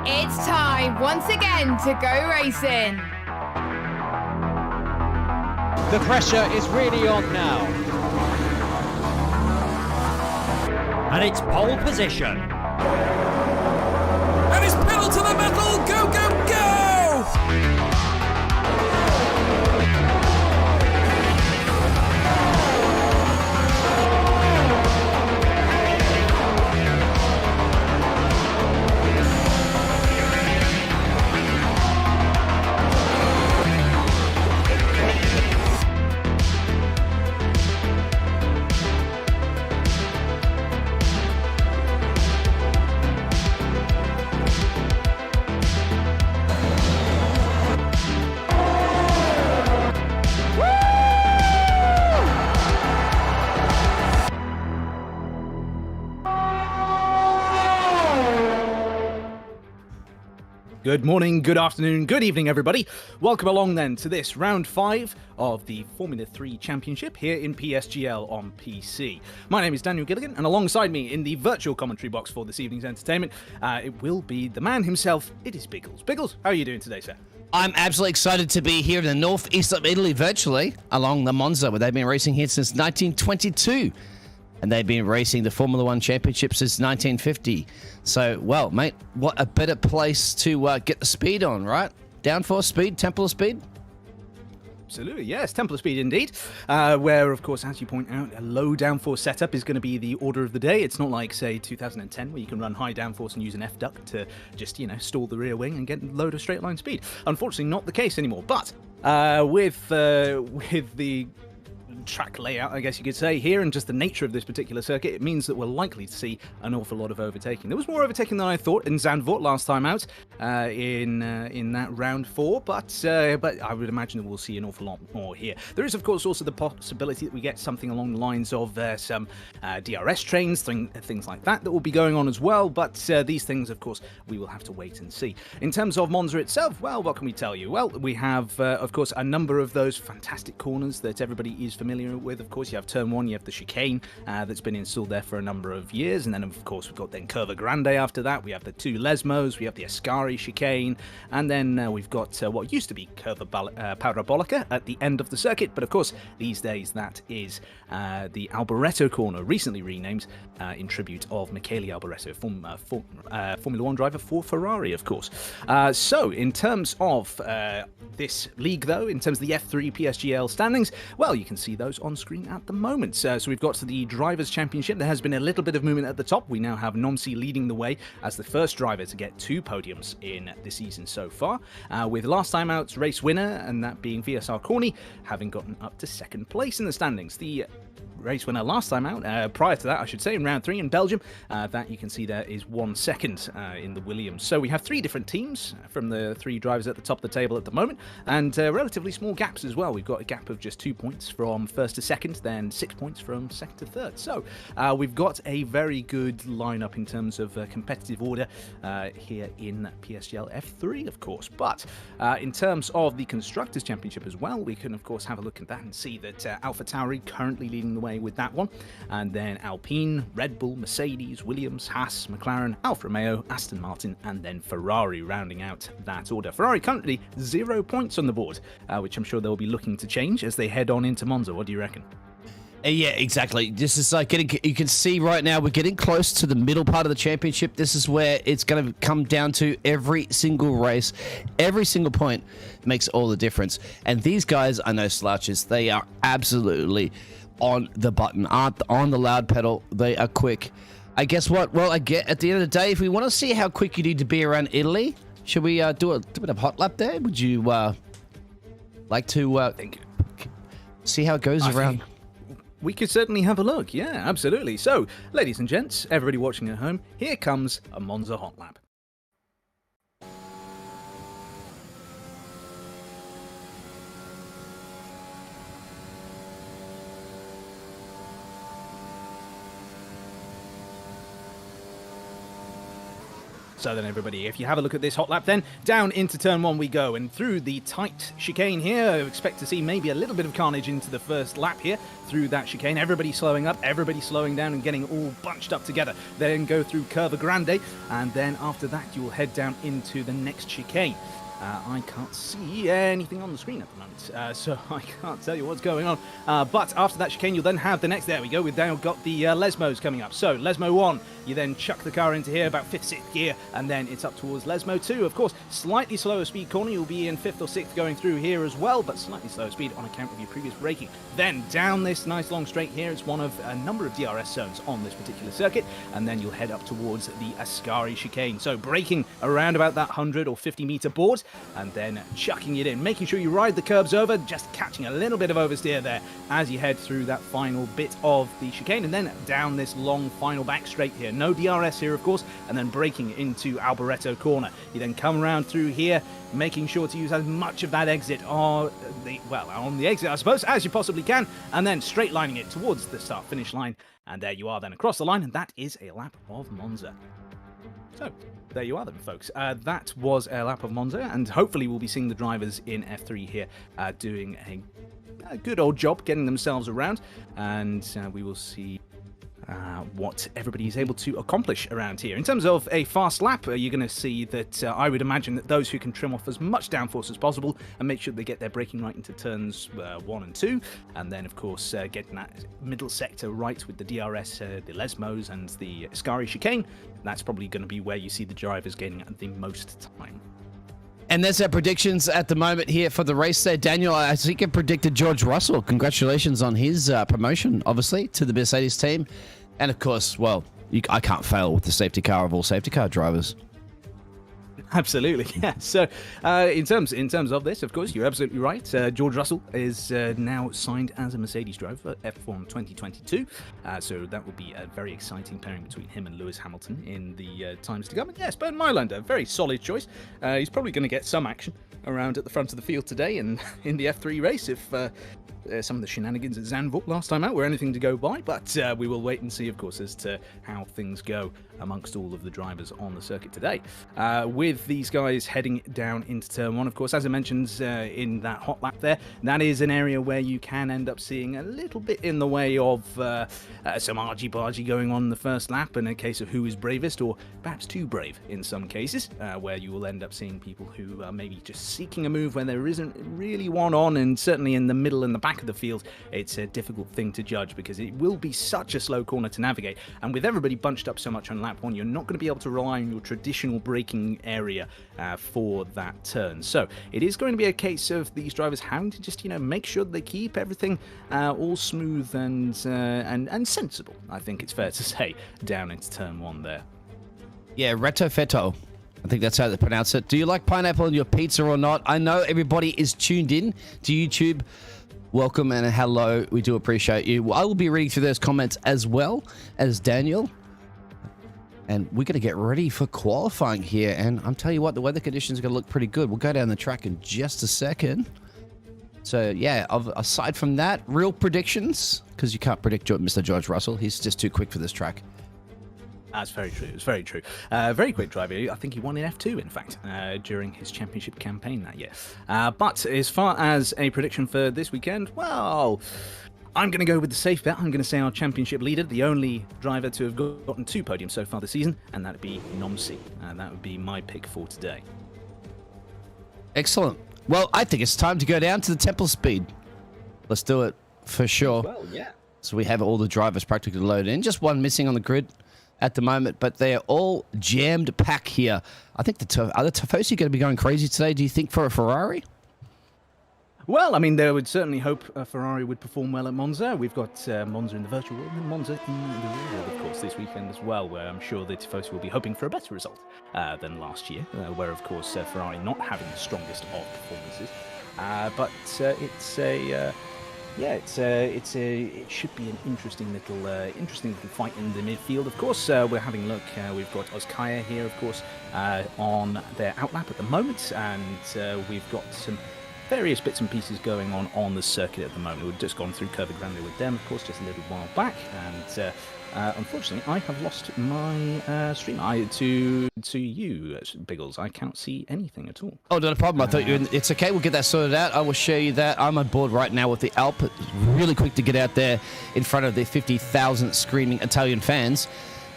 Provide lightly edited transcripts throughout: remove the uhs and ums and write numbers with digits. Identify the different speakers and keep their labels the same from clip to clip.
Speaker 1: It's time once again to go racing.
Speaker 2: The pressure is really on now. And it's pole position.
Speaker 3: And it's pedal to the metal. Go, go, go!
Speaker 4: Good morning, good afternoon, good evening, everybody. Welcome along then to this round 5 of the Formula 3 Championship here in PSGL on PC. My name is Daniel Gilligan, and alongside me in the virtual commentary box for this evening's entertainment, it will be the man himself. It is Biggles. Biggles, how are you doing today, sir?
Speaker 5: I'm absolutely excited to be here in the northeast of Italy, virtually, along the Monza, where they've been racing here since 1922. And they've been racing the Formula 1 Championship since 1950. So, well, mate, what a better place to get the speed on, right? Downforce speed, temporal speed?
Speaker 4: Absolutely, yes, Templar Speed indeed, where, of course, as you point out, a low downforce setup is going to be the order of the day. It's not like, say, 2010, where you can run high downforce and use an F-duct to just, stall the rear wing and get a load of straight line speed. Unfortunately, not the case anymore, but with the track layout, I guess you could say, here, and just the nature of this particular circuit, it means that we're likely to see an awful lot of overtaking. There was more overtaking than I thought in Zandvoort last time out in that round 4, but I would imagine that we'll see an awful lot more here. There is, of course, also the possibility that we get something along the lines of some DRS trains, things like that will be going on as well, but these things, of course, we will have to wait and see. In terms of Monza itself, well, what can we tell you? Well, we have, of course, a number of those fantastic corners that everybody is familiar with. Of course, you have turn 1, you have the chicane that's been installed there for a number of years, and then of course we've got then Curva Grande after that. We have the 2 Lesmos, we have the Ascari chicane, and then we've got what used to be Curva Parabolica at the end of the circuit, but of course these days that is the Alboreto corner, recently renamed in tribute of Michele Alboreto, Formula 1 driver for Ferrari, of course. So in terms of this league, though, in terms of the F3 PSGL standings, well, you can see those on screen at the moment. So we've got the Drivers' Championship. There has been a little bit of movement at the top. We now have Nomsi leading the way as the first driver to get 2 podiums in the season so far, with last time out's race winner, and that being Via Sarcorni, having gotten up to 2nd place in the standings. The race winner last time out, prior to that, I should say, in round 3 in Belgium, that you can see there is 1 second in the Williams. So we have 3 different teams from the 3 drivers at the top of the table at the moment, and relatively small gaps as well. We've got a gap of just 2 points from 1st to 2nd, then 6 points from 2nd to 3rd. So we've got a very good lineup in terms of competitive order here in PSGL F3, of course. But in terms of the Constructors' Championship as well, we can, of course, have a look at that and see that AlphaTauri currently leading the way with that one, and then Alpine, Red Bull, Mercedes, Williams, Haas, McLaren, Alfa Romeo, Aston Martin, and then Ferrari rounding out that order. Ferrari currently 0 points on the board, which I'm sure they'll be looking to change as they head on into Monza. What do you reckon?
Speaker 5: Yeah, exactly. This is like you can see right now we're getting close to the middle part of the championship. This is where it's going to come down to every single race. Every single point makes all the difference. And these guys are no slouches. They are absolutely on the button, aren't on the loud pedal. They are quick. I guess what? Well, at the end of the day, if we want to see how quick you need to be around Italy, should we do a bit of hot lap there? Would you like to see how it goes around?
Speaker 4: We could certainly have a look. Yeah, absolutely. So, ladies and gents, everybody watching at home, here comes a Monza hot lap. faster than everybody. If you have a look at this hot lap, then down into turn 1 we go, and through the tight chicane here, I expect to see maybe a little bit of carnage into the first lap here through that chicane. Everybody slowing up, everybody slowing down and getting all bunched up together. Then go through Curva Grande, and then after that you will head down into the next chicane. I can't see anything on the screen at the moment, so I can't tell you what's going on. But after that chicane, you'll then have the next. There we go. We've now got the Lesmos coming up. So Lesmo 1, you then chuck the car into here, about 5th, 6th gear, and then it's up towards Lesmo 2. Of course, slightly slower speed corner. You'll be in 5th or 6th going through here as well, but slightly slower speed on account of your previous braking. Then down this nice long straight here. It's one of a number of DRS zones on this particular circuit, and then you'll head up towards the Ascari chicane. So braking around about that 100 or 50 meter board, and then chucking it in, making sure you ride the curbs over, just catching a little bit of oversteer there as you head through that final bit of the chicane, and then down this long final back straight here. No DRS here, of course, and then braking into Alboreto corner. You then come around through here, making sure to use as much of that exit on the exit, I suppose, as you possibly can, and then straight lining it towards the start-finish line, and there you are then across the line, and that is a lap of Monza. So, there you are then, folks. That was a lap of Monza, and hopefully we'll be seeing the drivers in F3 here doing a good old job getting themselves around, and we will see what everybody is able to accomplish around here. In terms of a fast lap, you're going to see that I would imagine that those who can trim off as much downforce as possible and make sure they get their braking right into turns 1 and 2, and then of course getting that middle sector right with the DRS, the Lesmos and the Ascari chicane, that's probably going to be where you see the drivers gaining the most time.
Speaker 5: And there's our predictions at the moment here for the race there. Daniel, I think you predicted George Russell. Congratulations on his promotion, obviously, to the Mercedes team. And of course, well, I can't fail with the safety car of all safety car drivers.
Speaker 4: Absolutely, yeah. So, in terms of this, of course, you're absolutely right. George Russell is now signed as a Mercedes driver for F1 2022. So that will be a very exciting pairing between him and Lewis Hamilton in the times to come. And yes, Bernd Mailander, very solid choice. He's probably going to get some action around at the front of the field today and in the F3 race if some of the shenanigans at Zandvoort last time out were anything to go by, but we will wait and see, of course, as to how things go amongst all of the drivers on the circuit today. With these guys heading down into turn 1, of course, as I mentioned in that hot lap there, that is an area where you can end up seeing a little bit in the way of some argy-bargy going on in the first lap, and a case of who is bravest, or perhaps too brave in some cases, where you will end up seeing people who are maybe just seeking a move when there isn't really one on, and certainly in the middle and the back of the field, it's a difficult thing to judge because it will be such a slow corner to navigate, and with everybody bunched up so much on lap 1, you're not going to be able to rely on your traditional braking area for that turn. So it is going to be a case of these drivers having to just make sure that they keep everything all smooth and sensible, I think it's fair to say, down into turn 1 there.
Speaker 5: Yeah, Reto Feto. I think that's how they pronounce it. Do you like pineapple on your pizza or not? I know everybody is tuned in to YouTube. Welcome and hello. We do appreciate you. I will be reading through those comments as well as Daniel. And we're going to get ready for qualifying here. And I'm telling you what, the weather conditions are going to look pretty good. We'll go down the track in just a second. So, yeah, aside from that, real predictions, because you can't predict Mr. George Russell. He's just too quick for this track.
Speaker 4: That's very true. It's very true. Very quick driver. I think he won in F2, in fact, during his championship campaign that year. But as far as a prediction for this weekend, well, I'm going to go with the safe bet. I'm going to say our championship leader, the only driver to have gotten 2 podiums so far this season, and that would be Nomsi. That would be my pick for today.
Speaker 5: Excellent. Well, I think it's time to go down to the Temple Speed. Let's do it for sure.
Speaker 4: Well, yeah.
Speaker 5: So we have all the drivers practically loaded in. Just one missing on the grid at the moment, but they're all jammed pack here. I think the Tifosi are going to be going crazy today. Do you think for a Ferrari?
Speaker 4: Well, I mean, they would certainly hope Ferrari would perform well at Monza. We've got Monza in the virtual world and Monza in the real world, of course, this weekend as well, where I'm sure the Tifosi will be hoping for a better result than last year, where, of course, Ferrari not having the strongest of performances. But it should be an interesting little fight in the midfield. Of course, we're having a look. We've got Oskaya here, of course, on their outlap at the moment, and we've got some various bits and pieces going on the circuit at the moment. We've just gone through Curva Grande with them, of course, just a little while back, and unfortunately, I have lost my stream to you, Biggles. I can't see anything at all.
Speaker 5: Oh, not a problem. I thought it's okay. We'll get that sorted out. I will show you that. I'm on board right now with the Alp. Really quick to get out there in front of the 50,000 screaming Italian fans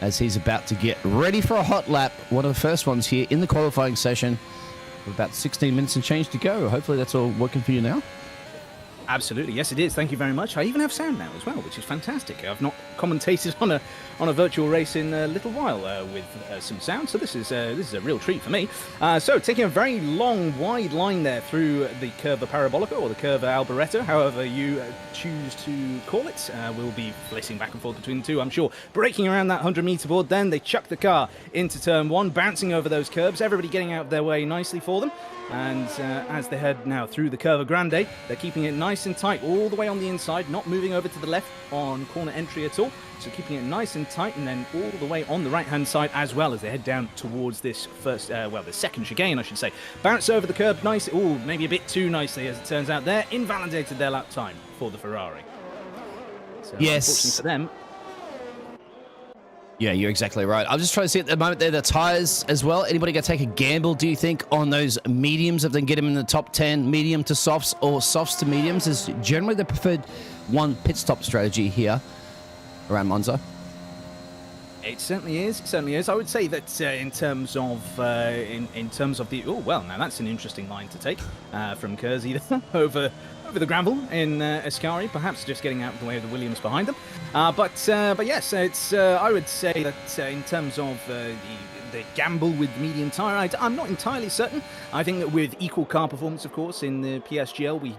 Speaker 5: as he's about to get ready for a hot lap. One of the first ones here in the qualifying session. With about 16 minutes and change to go. Hopefully that's all working for you now.
Speaker 4: Absolutely, yes, it is. Thank you very much. I even have sound now as well, which is fantastic. I've not commentated on a virtual race in a little while with some sound, so this is a real treat for me. So taking a very long, wide line there through the Curva Parabolica or the Curva Alboreto, however you choose to call it. We'll be flitting back and forth between the two, I'm sure. Braking around that 100-meter board, then they chuck the car into turn one, bouncing over those curbs. Everybody getting out of their way nicely for them. And as they head now through the Curva Grande, they're keeping it nice and tight all the way on the inside, not moving over to the left on corner entry at all. So keeping it nice and tight, and then all the way on the right-hand side as well as they head down towards this the second chicane, I should say. Bounce over the curb nice, maybe a bit too nicely as it turns out there. Invalidated their lap time for the Ferrari. So
Speaker 5: yes.
Speaker 4: Unfortunately for them,
Speaker 5: Yeah, you're exactly right. I'm just trying to see at the moment there the tyres as well. Anybody going to take a gamble, do you think, on those mediums if they can get them in the top 10, medium to softs or softs to mediums is generally the preferred one pit stop strategy here around Monza?
Speaker 4: It certainly is. It certainly is. I would say that in terms of the now that's an interesting line to take from Kersey over the gravel in Ascari, perhaps just getting out of the way of the Williams behind them. But yes, it's I would say that in terms of the gamble with the medium tyre, I'm not entirely certain. I think that with equal car performance, of course, in the PSGL, we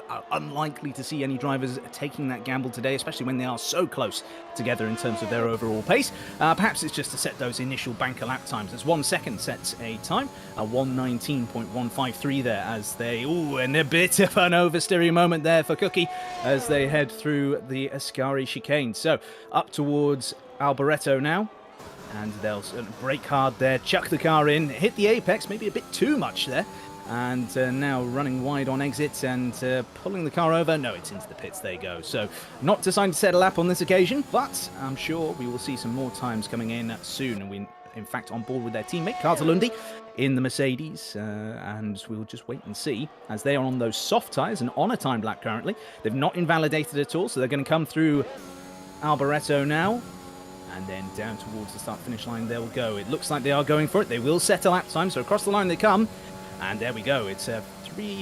Speaker 4: are unlikely to see any drivers taking that gamble today, especially when they are so close together in terms of their overall pace. Perhaps it's just to set those initial banker lap times. As 1 second sets a time, a 1:19.153 there as they, and a bit of an oversteering moment there for Cookie as they head through the Ascari chicane. So up towards Alboreto now. And they'll brake hard there, chuck the car in, hit the apex, maybe a bit too much there. And now running wide on exit and pulling the car over. No, it's into the pits they go. So not deciding to set a lap on this occasion, but I'm sure we will see some more times coming in soon. And we, in fact, on board with their teammate, Cartalundi, in the Mercedes. And we'll just wait and see as they are on those soft tyres and on a timed lap currently. They've not invalidated at all, so they're going to come through Alboreto now. And then down towards the start-finish line they'll go. It looks like they are going for it. They will set a lap time, so across the line they come. And there we go. It's a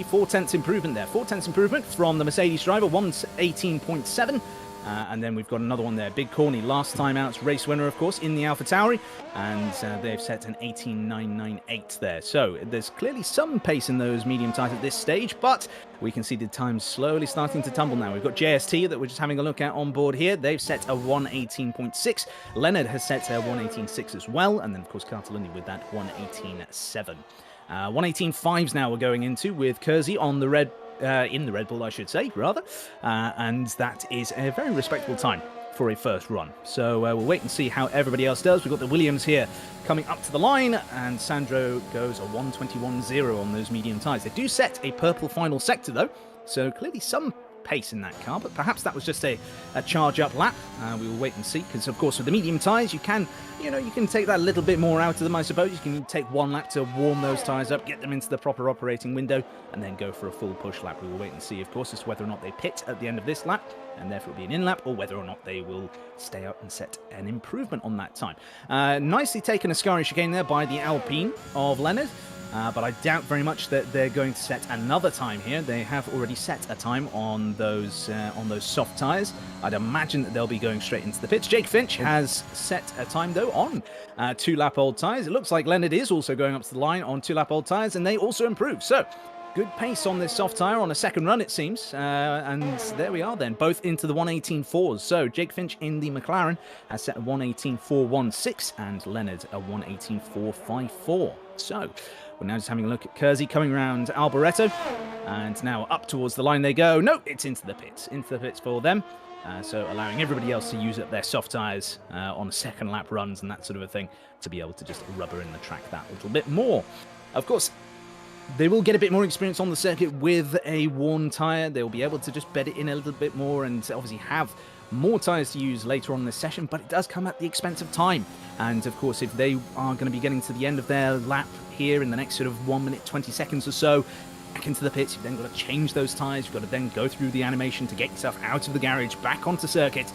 Speaker 4: 4 tenths improvement there. 4 tenths improvement from the Mercedes driver, 1:18.7. And then we've got another one there. Big Corny, last time out's race winner, of course, in the AlphaTauri. And they've set an 18.998 there. So there's clearly some pace in those medium tyres at this stage, but we can see the times slowly starting to tumble now. We've got JST that we're just having a look at on board here. They've set a 1:18.6. Leonard has set a 1:18.6 as well. And then, of course, Cartalundi with that 1:18.7. 1:18.5s now we're going into with Kersey on the Red Bull, I should say, rather. And that is a very respectable time for a first run. So we'll wait and see how everybody else does. We've got the Williams here coming up to the line, and Sandro goes a 1:21.0 on those medium tyres. They do set a purple final sector, though, so clearly some pace in that car, but perhaps that was just a charge-up lap. We will wait and see, because, of course, with the medium tyres, you can take that a little bit more out of them, I suppose. You can take one lap to warm those tyres up, get them into the proper operating window, and then go for a full push lap. We will wait and see, of course, as to whether or not they pit at the end of this lap, and therefore it'll be an in-lap, or whether or not they will stay out and set an improvement on that time. Nicely taken Ascari chicane there by the Alpine of Leonard. But I doubt very much that they're going to set another time here. They have already set a time on those soft tyres. I'd imagine that they'll be going straight into the pits. Jake Finch has set a time, though, on 2-lap-old tyres. It looks like Leonard is also going up to the line on 2-lap-old tyres, and they also improve. So, good pace on this soft tyre on a second run, it seems. And there we are then, both into the 1:18.4s. So Jake Finch in the McLaren has set a 1:18.416 and Leonard a 1:18.454. So we're now just having a look at Kersey coming around Alboreto. And now up towards the line they go. No, it's into the pits for them. So allowing everybody else to use up their soft tyres on second lap runs and that sort of a thing to be able to just rubber in the track that little bit more. Of course, They will get a bit more experience on the circuit with a worn tyre. They'll be able to just bed it in a little bit more and obviously have more tyres to use later on in this session, but it does come at the expense of time. And of course, if they are going to be getting to the end of their lap here in the next sort of 1 minute, 20 seconds or so, back into the pits, you've then got to change those tyres. You've got to then go through the animation to get yourself out of the garage, back onto circuit.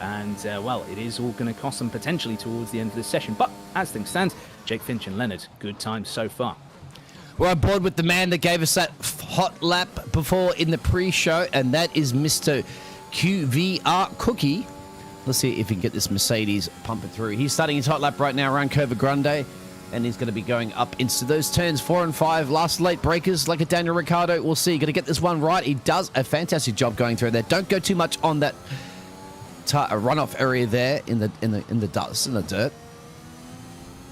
Speaker 4: And, well, it is all going to cost them potentially towards the end of this session. But as things stand, Jake Finch and Leonard, good times so far.
Speaker 5: We're on board with the man that gave us that hot lap before in the pre-show, and that is Mr. QVR Cookie. Let's see if we can get this Mercedes pumping through. He's starting his hot lap right now around Curva Grande, and he's going to be going up into those turns 4 and 5. Last late breakers like a Daniel Ricciardo. We'll see. Going to get this one right. He does a fantastic job going through there. Don't go too much on that runoff area there in the dust, in the dirt.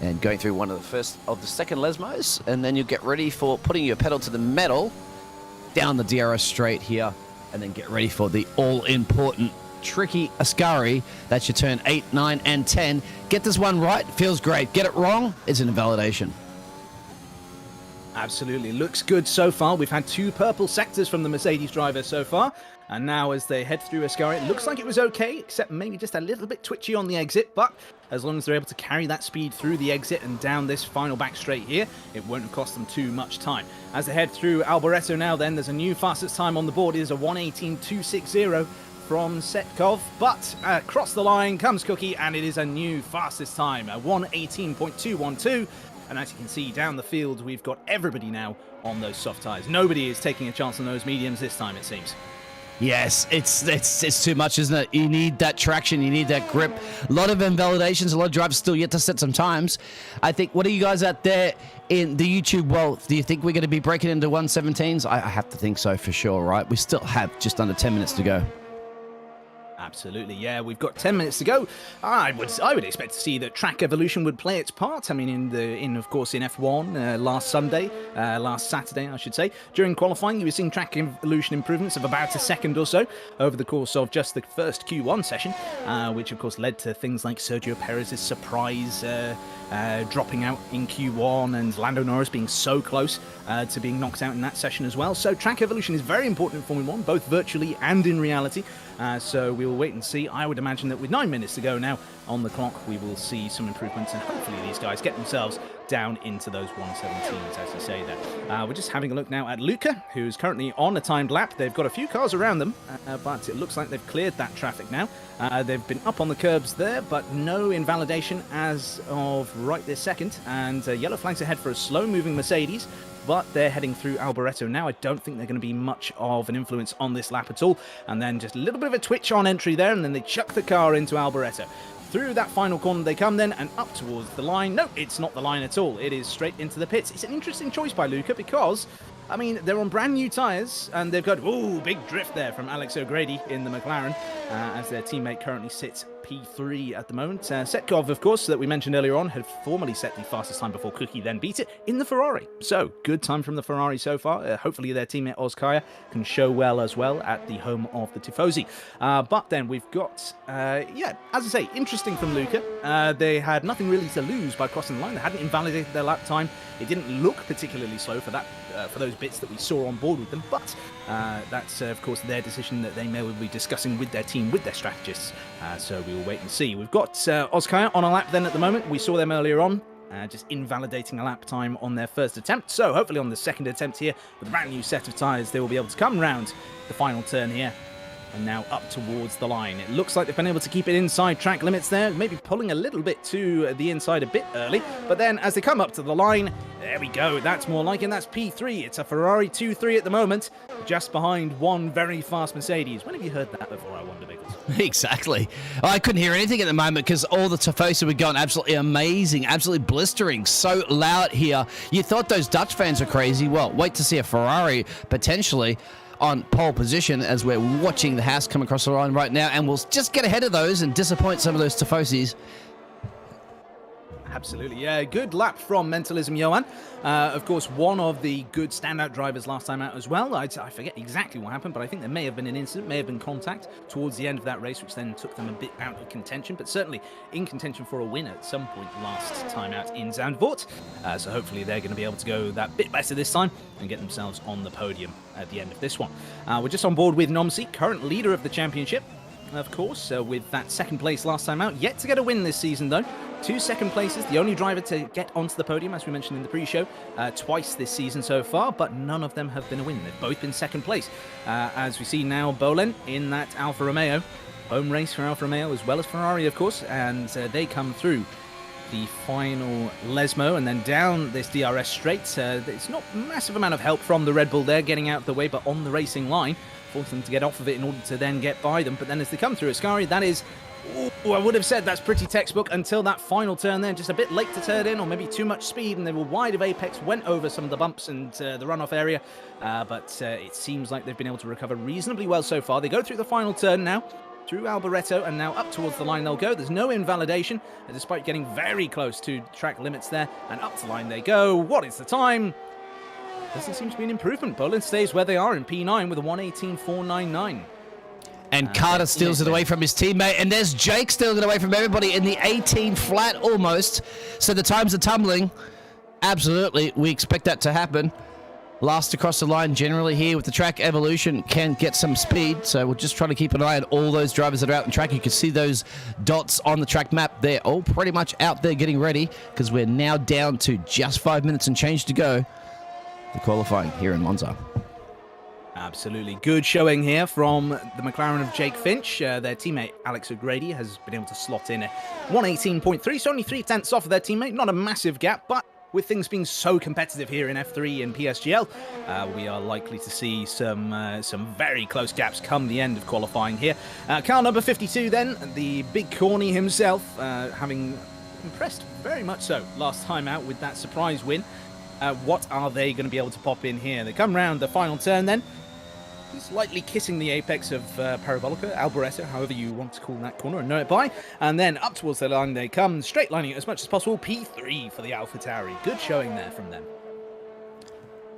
Speaker 5: And going through one of the second Lesmos, and then you'll get ready for putting your pedal to the metal down the DRS straight here, and then get ready for the all-important tricky Ascari. That's your turn 8, 9, and 10. Get this one right, feels great. Get it wrong, it's an invalidation.
Speaker 4: Absolutely. Looks good so far. We've had 2 purple sectors from the Mercedes driver so far. And now as they head through Ascari, it looks like it was okay, except maybe just a little bit twitchy on the exit. But as long as they're able to carry that speed through the exit and down this final back straight here, it won't have cost them too much time. As they head through Alboreto now then, there's a new fastest time on the board. It is a 1:18.260 from Setkov. But across the line comes Cookie, and it is a new fastest time, a 1:18.212. And as you can see down the field, we've got everybody now on those soft tyres. Nobody is taking a chance on those mediums this time, it seems.
Speaker 5: Yes, it's too much, isn't it? You need that traction, you need that grip. A lot of invalidations, a lot of drivers still yet to set some times. I think, what are you guys out there in the YouTube world? Do you think we're going to be breaking into 117s? I have to think so for sure, right? We still have just under 10 minutes to go.
Speaker 4: Absolutely, yeah. We've got 10 minutes to go. I would expect to see that track evolution would play its part. I mean, in F1 last Saturday, I should say. During qualifying, you were seeing track evolution improvements of about a second or so over the course of just the first Q1 session, which of course led to things like Sergio Perez's surprise dropping out in Q1 and Lando Norris being so close to being knocked out in that session as well. So track evolution is very important in Formula 1, both virtually and in reality. So we will wait and see. I would imagine that with 9 minutes to go now on the clock, we will see some improvements, and hopefully these guys get themselves down into those 117s, as you say there. We're just having a look now at Luca, who's currently on a timed lap. They've got a few cars around them, but it looks like they've cleared that traffic now. They've been up on the curbs there, but no invalidation as of right this second. And yellow flags ahead for a slow-moving Mercedes, but they're heading through Alboreto now. I don't think they're going to be much of an influence on this lap at all. And then just a little bit of a twitch on entry there, and then they chuck the car into Alboreto. Through that final corner they come then, and up towards the line. No, it's not the line at all. It is straight into the pits. It's an interesting choice by Luca because, I mean, they're on brand new tyres, and they've got, ooh, big drift there from Alex O'Grady in the McLaren, as their teammate currently sits P3 at the moment. Setkov, of course, that we mentioned earlier on, had formerly set the fastest time before Cookie then beat it in the Ferrari. So, good time from the Ferrari so far. Hopefully their teammate Oskaya can show well as well at the home of the Tifosi. But then we've got, as I say, interesting from Luca. They had nothing really to lose by crossing the line. They hadn't invalidated their lap time. It didn't look particularly slow for that, for those bits that we saw on board with them. But that's, of course, their decision that they may be discussing with their team, with their strategists. So we will wait and see. We've got Oskaya on a lap then at the moment. We saw them earlier on, just invalidating a lap time on their first attempt. So hopefully on the second attempt here, with a brand new set of tyres, they will be able to come round the final turn here. And now up towards the line. It looks like they've been able to keep it inside track limits there, maybe pulling a little bit to the inside a bit early. But then as they come up to the line, there we go. That's more like it. That's P3. It's a Ferrari 2-3 at the moment, just behind one very fast Mercedes. When have you heard that before, I wonder, Biggles?
Speaker 5: Exactly. I couldn't hear anything at the moment because all the Tifosi were going absolutely amazing, absolutely blistering, so loud here. You thought those Dutch fans were crazy. Well, wait to see a Ferrari potentially on pole position as we're watching the Haas come across the line right now, and we'll just get ahead of those and disappoint some of those Tifosis.
Speaker 4: Absolutely, yeah. Good lap from Mentalism Johan. Of course, one of the good standout drivers last time out as well. I forget exactly what happened, but I think there may have been an incident, may have been contact towards the end of that race, which then took them a bit out of contention, but certainly in contention for a win at some point last time out in Zandvoort. So hopefully they're going to be able to go that bit better this time and get themselves on the podium at the end of this one. We're just on board with Nomsi, current leader of the championship. Of course, with that second place last time out. Yet to get a win this season, though. 2 second places, the only driver to get onto the podium, as we mentioned in the pre-show, twice this season so far, but none of them have been a win. They've both been second place. As we see now, Bolen in that Alfa Romeo. Home race for Alfa Romeo, as well as Ferrari, of course, and they come through the final Lesmo and then down this DRS straight. It's not a massive amount of help from the Red Bull there, getting out of the way, but on the racing line, forcing them to get off of it in order to then get by them. But then as they come through Ascari, that is, I would have said that's pretty textbook until that final turn there. Just a bit late to turn in, or maybe too much speed, and they were wide of apex, went over some of the bumps and the runoff area. But it seems like they've been able to recover reasonably well so far. They go through the final turn now, through Alboreto, and now up towards the line they'll go. There's no invalidation, despite getting very close to track limits there, and up to the line they go. What is the time? Doesn't seem to be an improvement. Poland stays where they are in P9 with a 1:18.499.
Speaker 5: And Carter steals it away from his teammate, and there's Jake stealing it away from everybody in the 18 flat almost. So the times are tumbling. Absolutely, we expect that to happen. Last across the line generally here with the track evolution can get some speed, so we'll just try to keep an eye on all those drivers that are out on track. You can see those dots on the track map. They're all pretty much out there getting ready, because we're now down to just 5 minutes and change to go. The qualifying here in Monza. Absolutely
Speaker 4: good showing here from the McLaren of Jake Finch. Their teammate Alex O'Grady has been able to slot in a 1:18.3, so only 3/10 off of their teammate. Not a massive gap, but with things being so competitive here in F3 and PSGL, we are likely to see some very close gaps come the end of qualifying here. Car number 52 then, the big corny himself, having impressed very much so last time out with that surprise win. What are they going to be able to pop in here? They come round the final turn then. Slightly kissing the apex of Parabolica, Alboreto, however you want to call that corner and know it by. And then up towards the line they come, straight lining it as much as possible. P3 for the AlphaTauri. Good showing there from them.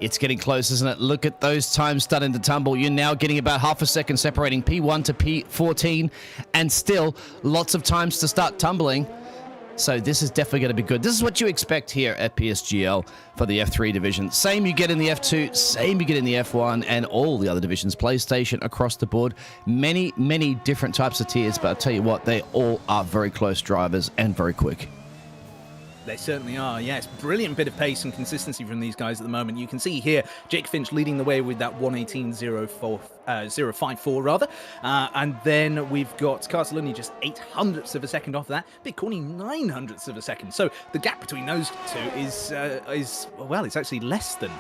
Speaker 5: It's getting close, isn't it? Look at those times starting to tumble. You're now getting about half a second separating P1 to P14, and still lots of times to start tumbling. So this is definitely going to be good. This is what you expect here at PSGL for the F3 division. Same you get in the F2, same you get in the F1 and all the other divisions. PlayStation across the board. Many, many different types of tiers, but I'll tell you what, they all are very close drivers and very quick.
Speaker 4: They certainly are, yes. Brilliant bit of pace and consistency from these guys at the moment. You can see here Jake Finch leading the way with that 1:18.054 rather. And then we've got Cartelloni just 0.08 of a second off that. Big Corny 0.09 of a second. So the gap between those two is well, it's actually less than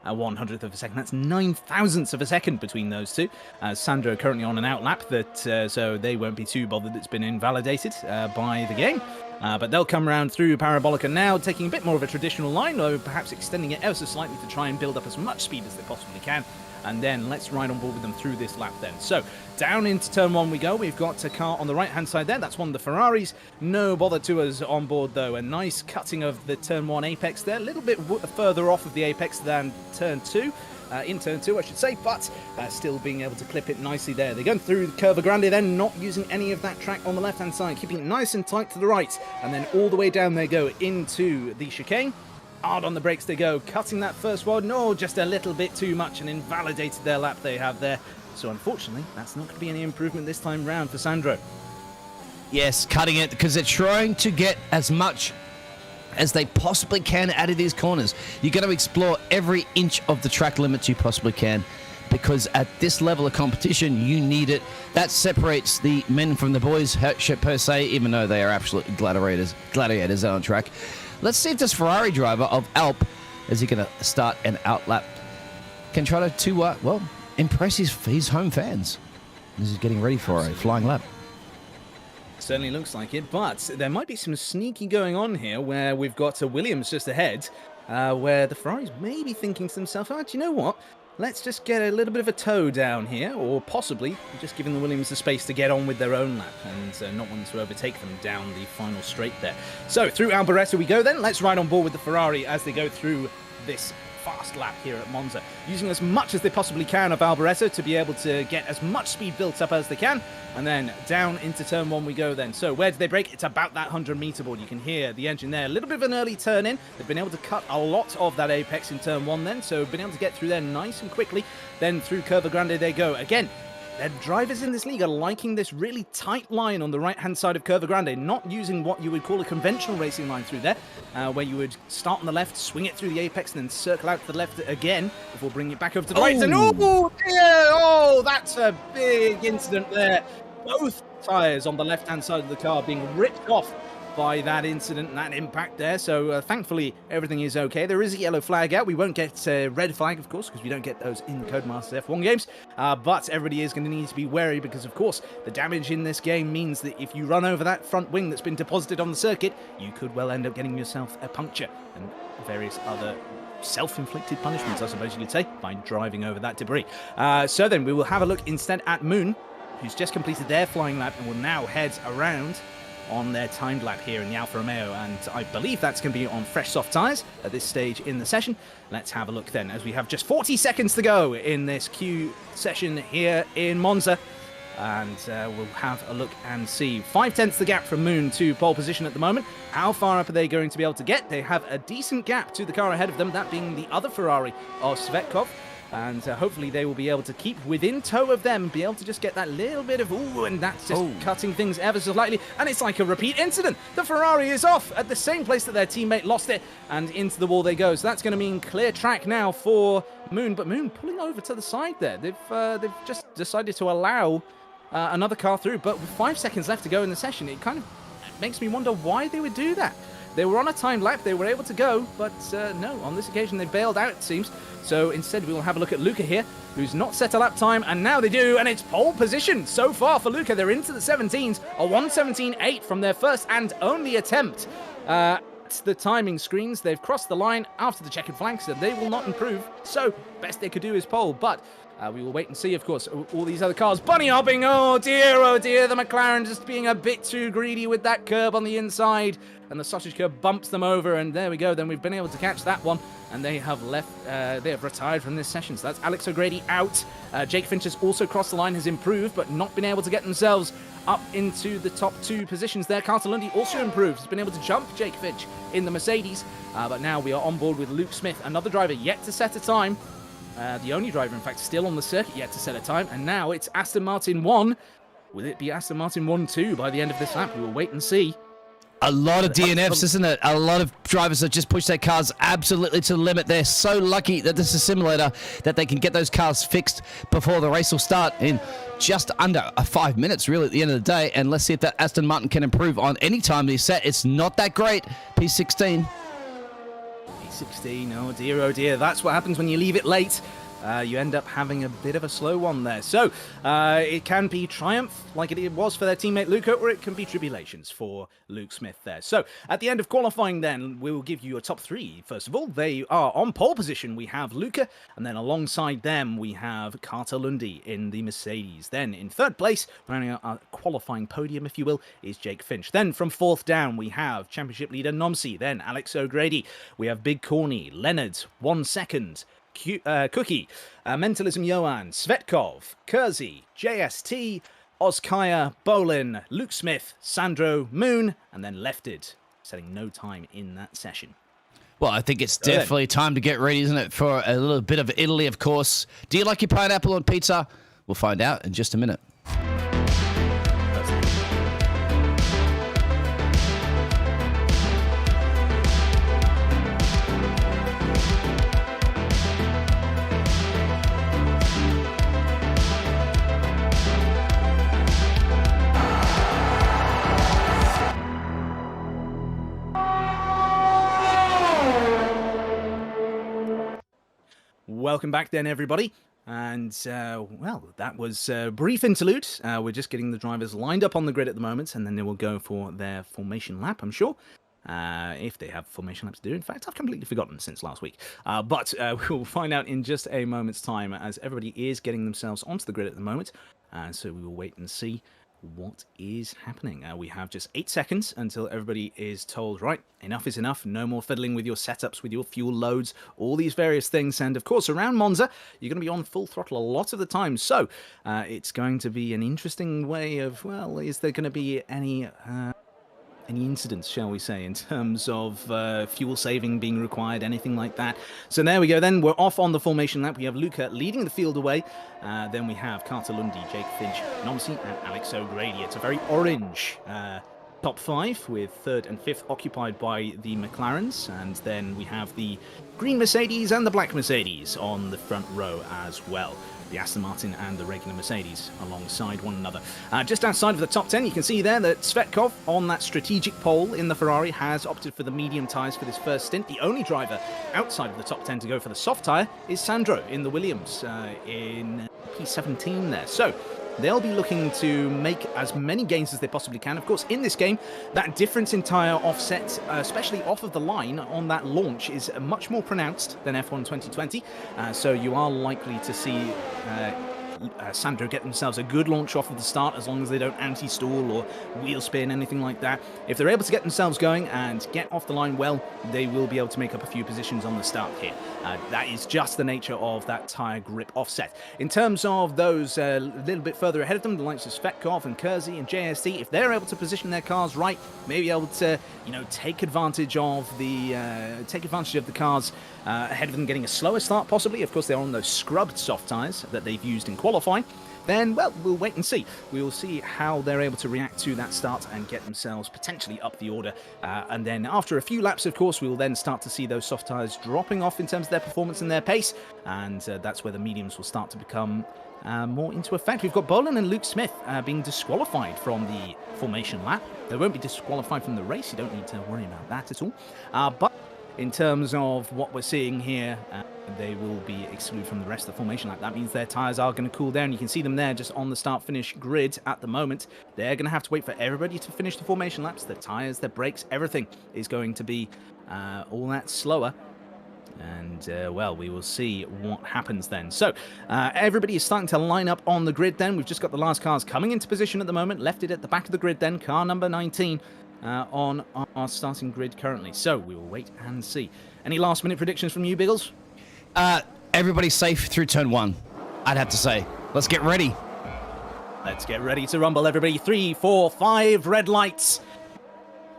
Speaker 4: a 100th of a second. That's 0.009 of a second between those two. Sandro currently on an outlap that so they won't be too bothered. It's been invalidated by the game. But they'll come around through Parabolica now, taking a bit more of a traditional line, though perhaps extending it ever so slightly to try and build up as much speed as they possibly can. And then let's ride on board with them through this lap then. So down into turn one we go. We've got a car on the right-hand side there. That's one of the Ferraris. No bother to us on board, though. A nice cutting of the turn one apex there. A little bit further off of the apex than turn two. In turn two, I should say, but still being able to clip it nicely there. They're going through Curva Grande then, not using any of that track on the left-hand side, keeping it nice and tight to the right, and then all the way down they go into the chicane. Hard on the brakes they go, cutting that first wide. No, just a little bit too much and invalidated their lap they have there. So unfortunately, that's not going to be any improvement this time round for Sandro.
Speaker 5: Yes, cutting it because they're trying to get as much as they possibly can out of these corners. You're going to explore every inch of the track limits you possibly can, because at this level of competition, you need it. That separates the men from the boys per se, even though they are absolute gladiators on track. Let's see if this Ferrari driver of Alp, is he going to start an outlap, can try to well, impress his home fans. This is getting ready for a flying lap.
Speaker 4: Certainly looks like it, but there might be some sneaky going on here where we've got a Williams just ahead, where the Ferraris may be thinking to themselves, do you know what? let's just get a little bit of a toe down here, or possibly just giving the Williams the space to get on with their own lap and not wanting to overtake them down the final straight there. So through Alboreto we go then. Let's ride on board with the Ferrari as they go through this fast lap here at Monza, using as much as they possibly can of Alboreto to be able to get as much speed built up as they can, and then down into turn 1 we go then. So where do they brake? It's about that 100-meter board. You can hear the engine there. A little bit of an early turn in. They've been able to cut a lot of that apex in turn 1 then, so been able to get through there nice and quickly. Then through Curva Grande they go. Again, the drivers in this league are liking this really tight line on the right-hand side of Curva Grande, not using what you would call a conventional racing line through there, where you would start on the left, swing it through the apex, and then circle out to the left again before bringing it back over to the right. And oh dear! Oh, that's a big incident there. Both tyres on the left-hand side of the car being ripped off by that incident and that impact there. So thankfully everything is okay. There is a yellow flag out. We won't get a red flag, of course, because we don't get those in Codemasters F1 games, but everybody is going to need to be wary because, of course, the damage in this game means that if you run over that front wing that's been deposited on the circuit, you could well end up getting yourself a puncture and various other self-inflicted punishments, I suppose you could say, by driving over that debris. So then we will have a look instead at Moon, who's just completed their flying lap and will now head around on their timed lap here in the Alfa Romeo, and I believe that's going to be on fresh soft tyres at this stage in the session. Let's have a look then, as we have just 40 seconds to go in this Q session here in Monza, and we'll have a look and see. 5/10 the gap from Moon to pole position at the moment. How far up are they going to be able to get? They have a decent gap to the car ahead of them, that being the other Ferrari of Svetkov. And hopefully they will be able to keep within tow of them, be able to just get that little bit of ooh, and that's just cutting things ever so slightly. And it's like a repeat incident. The Ferrari is off at the same place that their teammate lost it, and into the wall they go. So that's going to mean clear track now for Moon, but Moon pulling over to the side there. They've just decided to allow another car through, but with 5 seconds left to go in the session, it kind of makes me wonder why they would do that. They were on a timed lap, they were able to go, but no, on this occasion they bailed out, it seems. So instead we will have a look at Luca here, who's not set a lap time, and now they do, and it's pole position so far for Luca. They're into the 17s, a 1:17.8 from their first and only attempt. The timing screens, they've crossed the line after the checkered flag, so they will not improve. So best they could do is pole, but we will wait and see, of course. All these other cars bunny hopping. Oh dear, the McLaren just being a bit too greedy with that curb on the inside, and the sausage curb bumps them over, and there we go. Then we've been able to catch that one, and they have left. They have retired from this session. So that's Alex O'Grady out. Jake Finch has also crossed the line, has improved, but not been able to get themselves up into the top 2 positions there. Carter also improved, has been able to jump Jake Finch in the Mercedes, but now we are on board with Luke Smith, another driver yet to set a time. The only driver, in fact, still on the circuit yet to set a time, and now it's Aston Martin 1. Will it be Aston Martin 1-2 by the end of this lap? We will wait and see.
Speaker 5: A lot of DNFs, isn't it? A lot of drivers that just push their cars absolutely to the limit. They're so lucky that this is a simulator that they can get those cars fixed before the race will start in just under 5 minutes, really, at the end of the day. And let's see if that Aston Martin can improve on any time they set. It's not that great. P16.
Speaker 4: P16, oh dear. That's what happens when you leave it late. You end up having a bit of a slow one there. So it can be triumph, like it was for their teammate Luca, or it can be tribulations for Luke Smith there. So at the end of qualifying then, we will give you a top 3. First of all, they are on pole position. We have Luca, and then alongside them, we have Carter Lundy in the Mercedes. Then in 3rd place, running our qualifying podium, if you will, is Jake Finch. Then from 4th down, we have championship leader Nomsi, then Alex O'Grady. We have Big Corny, Leonard, 1 second. Cookie, Mentalism Johan, Svetkov, Kersey, JST, Oskaya, Bolin, Luke Smith, Sandro, Moon, and then Lefted, setting no time in that session.
Speaker 5: Well, I think it's definitely time to get ready, isn't it, for a little bit of Italy, of course. Do you like your pineapple on pizza? We'll find out in just a minute.
Speaker 4: Welcome back then, everybody. And, well, that was a brief interlude. We're just getting the drivers lined up on the grid at the moment, and then they will go for their formation lap, I'm sure. if they have formation laps to do. In fact, I've completely forgotten since last week. But we'll find out in just a moment's time as everybody is getting themselves onto the grid at the moment. So we will wait and see what is happening. We have just 8 seconds until everybody is told, right, enough is enough. No more fiddling with your setups, with your fuel loads, all these various things. And of course, around Monza, you're going to be on full throttle a lot of the time. So it's going to be an interesting way of, well, is there going to be any incidents, shall we say, in terms of fuel saving being required, anything like that. So there we go then. We're off on the formation lap. We have Luca leading the field away. Then we have Carter Lundy, Jake Finch, Nomsey, and Alex O'Grady. It's a very orange top 5 with 3rd and 5th occupied by the McLarens. And then we have the green Mercedes and the black Mercedes on the front row as well. The Aston Martin and the regular Mercedes alongside one another. Just outside of the top 10, you can see there that Svetkov on that strategic pole in the Ferrari has opted for the medium tyres for this first stint. The only driver outside of the top 10 to go for the soft tyre is Sandro in the Williams in P17 there. So they'll be looking to make as many gains as they possibly can. Of course, in this game, that difference in tyre offset, especially off of the line on that launch, is much more pronounced than F1 2020. So you are likely to see Sandro get themselves a good launch off of the start, as long as they don't anti-stall or wheel spin, anything like that. If they're able to get themselves going and get off the line well, they will be able to make up a few positions on the start here. That is just the nature of that tyre grip offset. In terms of those a little bit further ahead of them, the likes of Svetkov and Kersey and JST, if they're able to position their cars right, maybe able to, take advantage of the cars ahead of them getting a slower start, possibly. Of course, they're on those scrubbed soft tyres that they've used in qualifying. Then, well, we'll wait and see. We will see how they're able to react to that start and get themselves potentially up the order. And then after a few laps, of course, we will then start to see those soft tyres dropping off in terms of their performance and their pace. And that's where the mediums will start to become more into effect. We've got Bolin and Luke Smith being disqualified from the formation lap. They won't be disqualified from the race. You don't need to worry about that at all. But in terms of what we're seeing here, they will be excluded from the rest of the formation lap. That means their tyres are going to cool down. You can see them there just on the start-finish grid at the moment. They're going to have to wait for everybody to finish the formation laps. Their tyres, their brakes, everything is going to be all that slower. And, well, we will see what happens then. So, everybody is starting to line up on the grid then. We've just got the last cars coming into position at the moment. Left it at the back of the grid then. Car number 19 on our starting grid currently. So, we will wait and see. Any last-minute predictions from you, Biggles?
Speaker 5: Everybody's safe through turn 1, I'd have to say. Let's get ready.
Speaker 4: Let's get ready to rumble, everybody. 3, 4, 5 red lights.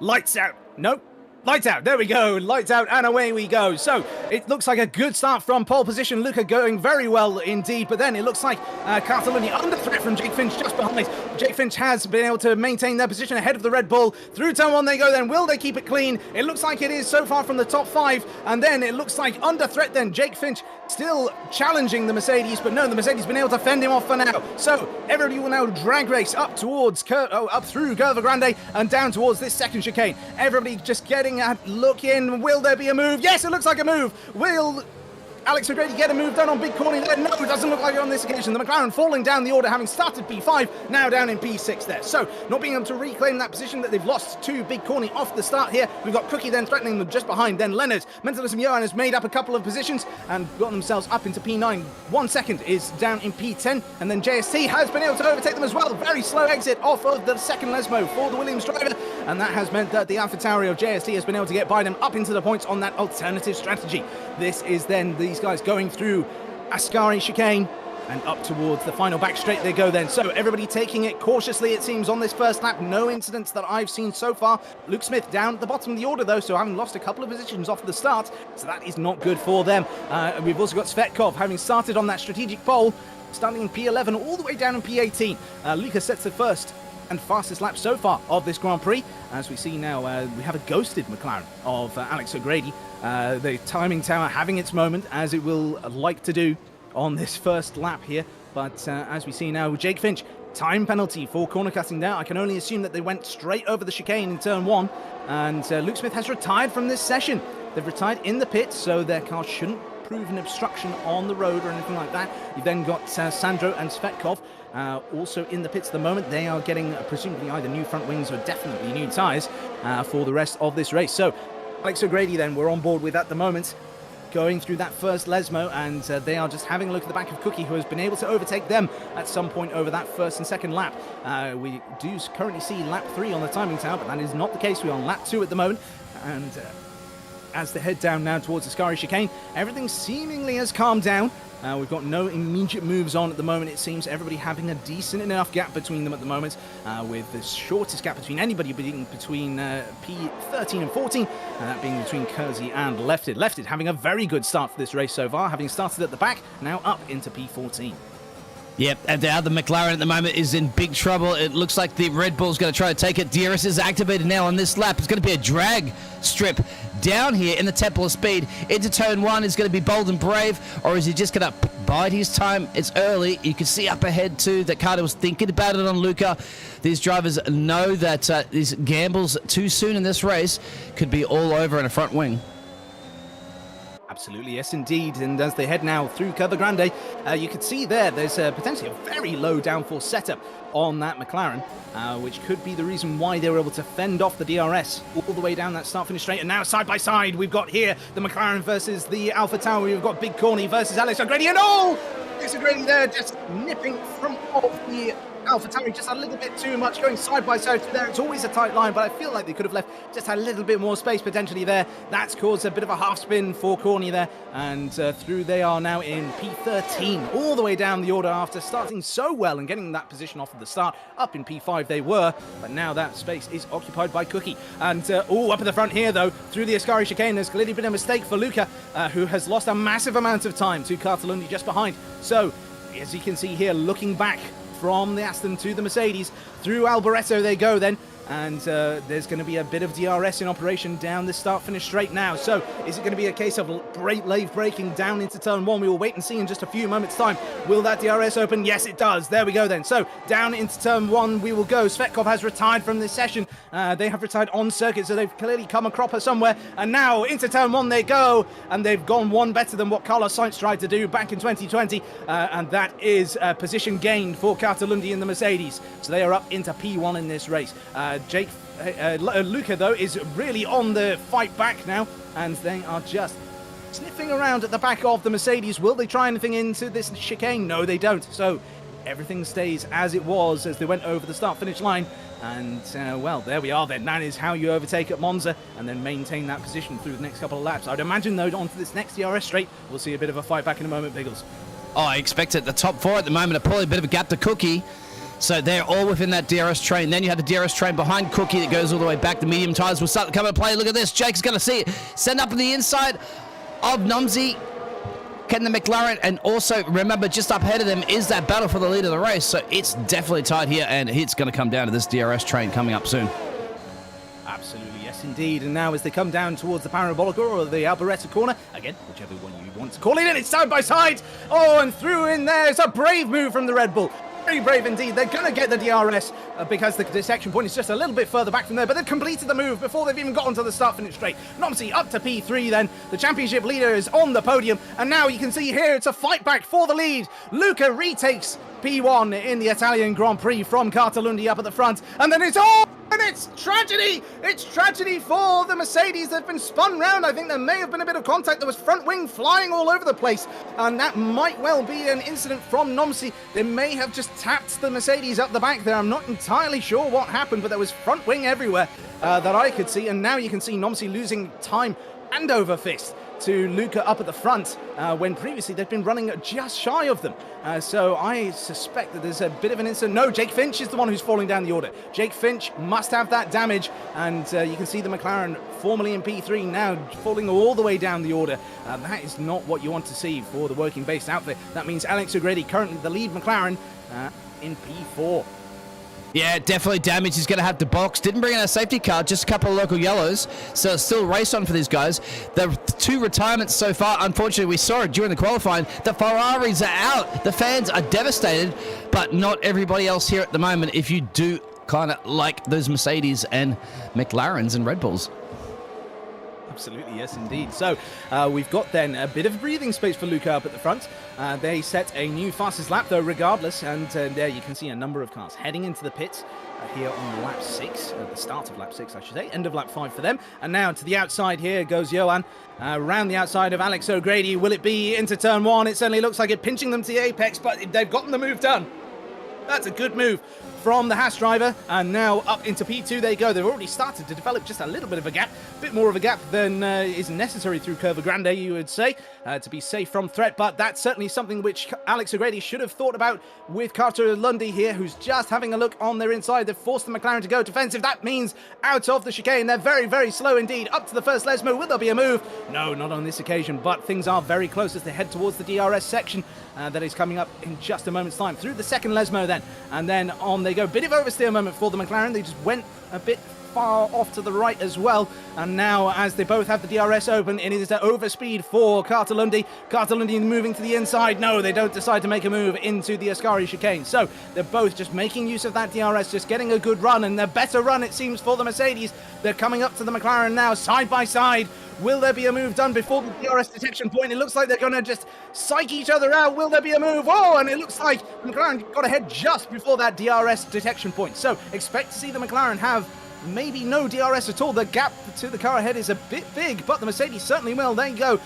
Speaker 4: Lights out. Nope. Lights out. There we go. Lights out, and away we go. So it looks like a good start from pole position. Luca going very well indeed, but then it looks like Carter Lundy under threat from Jake Finch just behind. Jake Finch has been able to maintain their position ahead of the Red Bull. Through turn 1 they go then. Will they keep it clean? It looks like it is so far from the top 5, and then it looks like under threat then. Jake Finch still challenging the Mercedes, but no, the Mercedes been able to fend him off for now. So everybody will now drag race up towards up through Curva Grande and down towards this second chicane. Everybody just getting a look in. Will there be a move? Yes, it looks like a move. Will Alex O'Grady get a move done on Big Corny there? No, it doesn't look like it on this occasion. The McLaren falling down the order, having started P5, now down in P6 there. So, not being able to reclaim that position that they've lost to Big Corny off the start here. We've got Cookie then threatening them just behind. Then Leonard, Mentalis and Johan has made up a couple of positions and got themselves up into P9. 1 second is down in P10. And then JST has been able to overtake them as well. Very slow exit off of the second Lesmo for the Williams driver. And that has meant that the AlphaTauri of JST has been able to get by them up into the points on that alternative strategy. This is then these guys going through Ascari chicane and up towards the final back straight they go then. So everybody taking it cautiously, it seems, on this first lap. No incidents that I've seen so far. Luke Smith down at the bottom of the order though, so having lost a couple of positions off the start, so that is not good for them. We've also got Svetkov having started on that strategic pole, starting in P11 all the way down in P18. Luca sets the first and fastest lap so far of this Grand Prix. As we see now, we have a ghosted McLaren of Alex O'Grady. The timing tower having its moment, as it will like to do on this first lap here. But as we see now, Jake Finch, time penalty for corner cutting there. I can only assume that they went straight over the chicane in turn 1. And Luke Smith has retired from this session. They've retired in the pit, so their car shouldn't proven obstruction on the road or anything like that. You've then got Sandro and Svetkov also in the pits at the moment. They are getting presumably either new front wings or definitely new tyres for the rest of this race. So Alex O'Grady then we're on board with at the moment, going through that first Lesmo, and they are just having a look at the back of Cookie, who has been able to overtake them at some point over that first and second lap. We do currently see lap 3 on the timing tower, but that is not the case. We're on lap 2 at the moment, and as they head down now towards the Scary Chicane, everything seemingly has calmed down. We've got no immediate moves on at the moment. It seems everybody having a decent enough gap between them at the moment, with the shortest gap between anybody being between P13 and 14, that being between Kersey and Lefted. Lefted having a very good start for this race so far, having started at the back, now up into P14.
Speaker 5: Yep, and the other McLaren at the moment is in big trouble. It looks like the Red Bull's going to try to take it. DRS is activated now on this lap. It's going to be a drag strip down here in the Temple of Speed. Into turn 1 is going to be bold and brave, or is he just going to bide his time? It's early. You can see up ahead too that Carter was thinking about it on Luca. These drivers know that these gambles too soon in this race could be all over in a front wing.
Speaker 4: Absolutely, yes indeed, and as they head now through Curva Grande, you can see there's potentially a very low downforce setup on that McLaren, which could be the reason why they were able to fend off the DRS all the way down that start-finish straight. And now side by side, we've got here the McLaren versus the Alpha Tower. We've got Big Corny versus Alex O'Grady, and Alex O'Grady there just nipping from off the Alpha Tower just a little bit too much, going side by side through there. It's always a tight line, but I feel like they could have left just a little bit more space potentially there. That's caused a bit of a half spin for Corny there, and through they are now in P13, all the way down the order after starting so well and getting that position off at the start. Up in P5 they were, but now that space is occupied by Cookie. And up at the front here though, through the Ascari Chicane, there's clearly been a mistake for Luca, who has lost a massive amount of time to Cartalundi just behind. So, as you can see here, looking back from the Aston to the Mercedes, through Alboreto they go then, and there's going to be a bit of DRS in operation down the start-finish straight now. So is it going to be a case of late braking down into turn 1? We will wait and see in just a few moments' time. Will that DRS open? Yes, it does. There we go then. So down into turn 1 we will go. Svetkov has retired from this session. They have retired on circuit, so they've clearly come a cropper somewhere. And now into turn 1 they go, and they've gone one better than what Carlos Sainz tried to do back in 2020, and that is position gained for Cartalundi in the Mercedes. So they are up into P1 in this race. Luca, though, is really on the fight back now, and they are just sniffing around at the back of the Mercedes. Will they try anything into this chicane? No, they don't. So everything stays as it was as they went over the start-finish line. And, well, there we are then. That is how you overtake at Monza and then maintain that position through the next couple of laps. I'd imagine, though, onto this next DRS straight, we'll see a bit of a fight back in a moment, Biggles.
Speaker 5: Oh, I expect it. The top 4 at the moment are probably a bit of a gap to Cookie. So they're all within that DRS train. Then you have the DRS train behind Cookie that goes all the way back. The medium tyres will start to come into play. Look at this. Jake's going to see it. Send up on the inside of Nomsy. Can the McLaren, and also remember just up ahead of them is that battle for the lead of the race. So it's definitely tight here, and it's going to come down to this DRS train coming up soon.
Speaker 4: Absolutely, yes indeed. And now as they come down towards the Parabolica or the Alboreto corner, again, whichever one you want to call it, and it's side by side. Oh, and through in there. It's a brave move from the Red Bull. Very brave indeed. They're going to get the DRS because the section point is just a little bit further back from there, but they've completed the move before they've even gotten to the start-finish straight. Nomsy up to P3 then. The championship leader is on the podium, and now you can see here it's a fight back for the lead. Luca retakes P1 in the Italian Grand Prix from Cartalundi up at the front, and then it's all... And it's tragedy! It's tragedy for the Mercedes. They've been spun round. I think there may have been a bit of contact. There was front wing flying all over the place. And that might well be an incident from Nomsy. They may have just tapped the Mercedes up the back there. I'm not entirely sure what happened, but there was front wing everywhere that I could see. And now you can see Nomsy losing time and over fist to Luca up at the front, when previously they've been running just shy of them. So I suspect that there's a bit of an incident. No, Jake Finch is the one who's falling down the order. Jake Finch must have that damage, and you can see the McLaren formerly in P3 now falling all the way down the order. That is not what you want to see for the working base outfit. That means Alex O'Grady, currently the lead McLaren, in P4.
Speaker 5: Yeah, definitely damage. He's going to have to box. Didn't bring in a safety car, just a couple of local yellows. So it's still race on for these guys. The 2 retirements so far, unfortunately, we saw it during the qualifying. The Ferraris are out. The fans are devastated, but not everybody else here at the moment if you do kind of like those Mercedes and McLarens and Red Bulls.
Speaker 4: Absolutely, yes, indeed. So we've got then a bit of breathing space for Luca up at the front. They set a new fastest lap, though, regardless. And there you can see a number of cars heading into the pits here on lap 6, at the start of lap 6, I should say, end of lap 5 for them. And now to the outside here goes Johan, around the outside of Alex O'Grady. Will it be into turn 1? It certainly looks like it, pinching them to the apex, but they've gotten the move done. That's a good move from the Haas driver, and now up into P2 they go. They've already started to develop just a little bit of a gap, a bit more of a gap than is necessary through Curva Grande, you would say, to be safe from threat, but that's certainly something which Alex O'Grady should have thought about with Carter Lundy here, who's just having a look on their inside. They've forced the McLaren to go defensive. That means out of the chicane. They're very, very slow indeed. Up to the first Lesmo. Will there be a move? No, not on this occasion, but things are very close as they head towards the DRS section that is coming up in just a moment's time. Through the second Lesmo then, and then on they go. Bit of oversteer moment for the McLaren. They just went a bit far off to the right as well, and now as they both have the DRS open, it is overspeed for Carter Lundy. Carter Lundy moving to the inside. No, they don't decide to make a move into the Ascari chicane, so they're both just making use of that DRS, just getting a good run, and a better run it seems for the Mercedes. They're coming up to the McLaren now, side by side. Will there be a move done before the DRS detection point? It looks like they're going to just psych each other out. Will there be a move? Oh, and it looks like McLaren got ahead just before that DRS detection point. So expect to see the McLaren have maybe no DRS at all. The gap to the car ahead is a bit big, but the Mercedes certainly will. There you go.